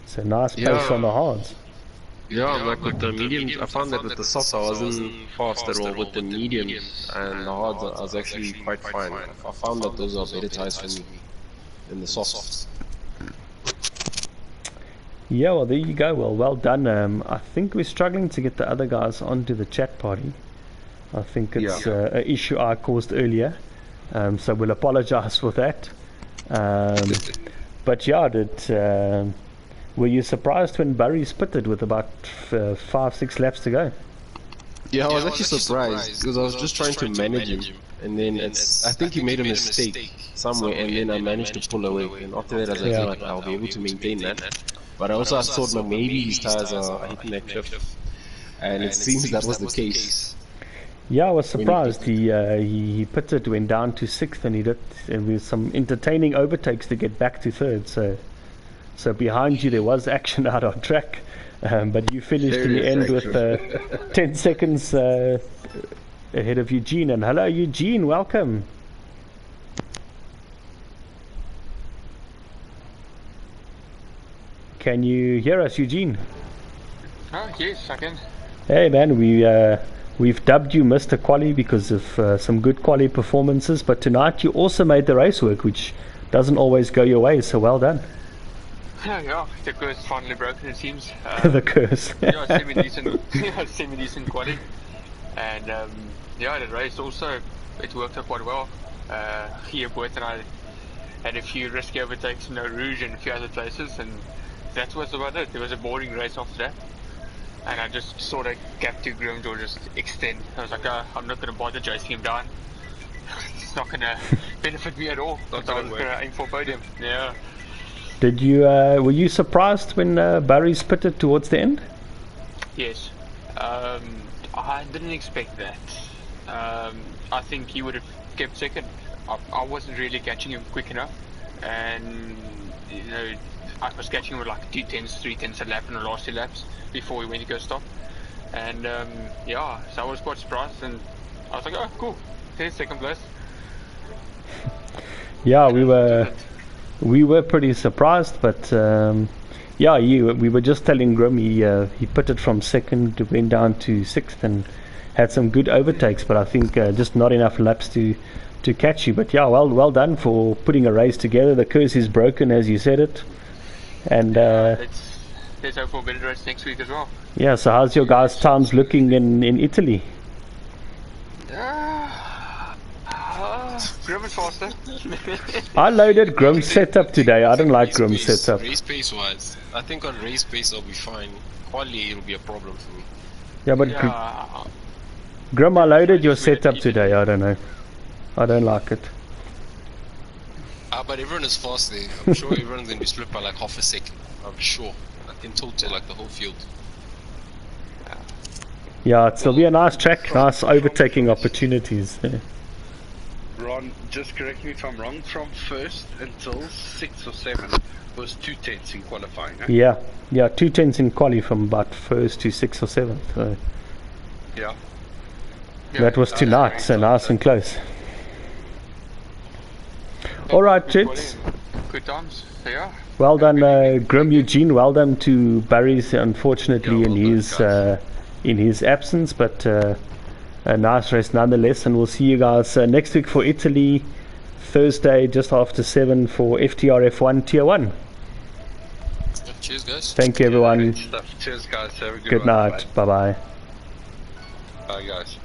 So nice pace on the hards. Yeah, like with the mediums, I found that with the softs I wasn't fast at all. With the mediums and the hards, I was actually quite fine. I found that those are better tires for me than the softs. Yeah, well there you go. Well done. I think we're struggling to get the other guys onto the chat party. I think it's an issue I caused earlier, so we'll apologize for that. But yeah, were you surprised when Barry spitted with about 5-6 laps to go? Yeah, I was actually surprised because I was just trying to manage him, and then I think he made a mistake somewhere, and then I managed to pull away. And after that, I was like, no, I'll be able to maintain that. But I also thought, no, maybe his tires are hitting that cliff, and it seems that was the case. Yeah, I was surprised. He pitted, went down to 6th, and with some entertaining overtakes to get back to 3rd. So behind you there was action out on track, but you finished in the end with 10 seconds ahead of Eugene. And hello Eugene, welcome. Can you hear us, Eugene? Oh yes, I can. Hey man, we've dubbed you Mr. Quali because of some good quali performances, but tonight you also made the race work, which doesn't always go your way, so well done. Yeah, the curse finally broken, it seems. The curse. Yeah, semi-decent quality. And yeah, the race also, it worked out quite well. Here, Boyd and I had a few risky overtakes in Rouge and a few other places, and that was about it. It was a boring race after that. And I just saw the gap to Grimshaw just extend. I was like, I'm not going to bother chasing him down. It's not going to benefit me at all. So I was going to aim for podium. Yeah. Did you were you surprised when Barry spitted towards the end? Yes, I didn't expect that. I think he would have kept second. I wasn't really catching him quick enough, and you know, I was catching him with like 2/10s, 3/10s a lap in the last 2 laps before he went to go stop. And yeah, so I was quite surprised, and I was like, oh cool, there's second place. Yeah, we were pretty surprised, but yeah, we were just telling Grim he pitted from 2nd, went down to 6th, and had some good overtakes, but I think just not enough laps to catch you. But yeah, well done for putting a race together. The curse is broken, as you said it, and let's hope for a better race next week as well. Yeah, so how's your guys' times looking in Italy? Grim is faster. I loaded Grim's setup today. I don't like Grim's setup. Race pace wise, I think on race pace I'll be fine. Quali it'll be a problem for me. Yeah, but Grim, I loaded your setup today. I don't know. I don't like it. But everyone is fast there. I'm sure everyone's going to be split by like half a second. I'm sure. I can total like the whole field. Yeah, it'll be a nice track, nice overtaking opportunities there. Ron, just correct me if I'm wrong, from 1st until 6th or 7th was 2/10s in qualifying, eh? Yeah, 2/10s in quali from about 1st to 6th or 7th. So yeah. That was tonight, so nice and close. Alright, gents. Good times, yeah. Well done, Grim, Eugene. Well done to Barry's, unfortunately, in his absence, but a nice race nonetheless. And we'll see you guys next week for Italy, Thursday just after 7 for FTRF1 Tier 1. Cheers, guys. Thank you, everyone. Cheers, guys. Have a good night. Bye-bye. Bye, guys.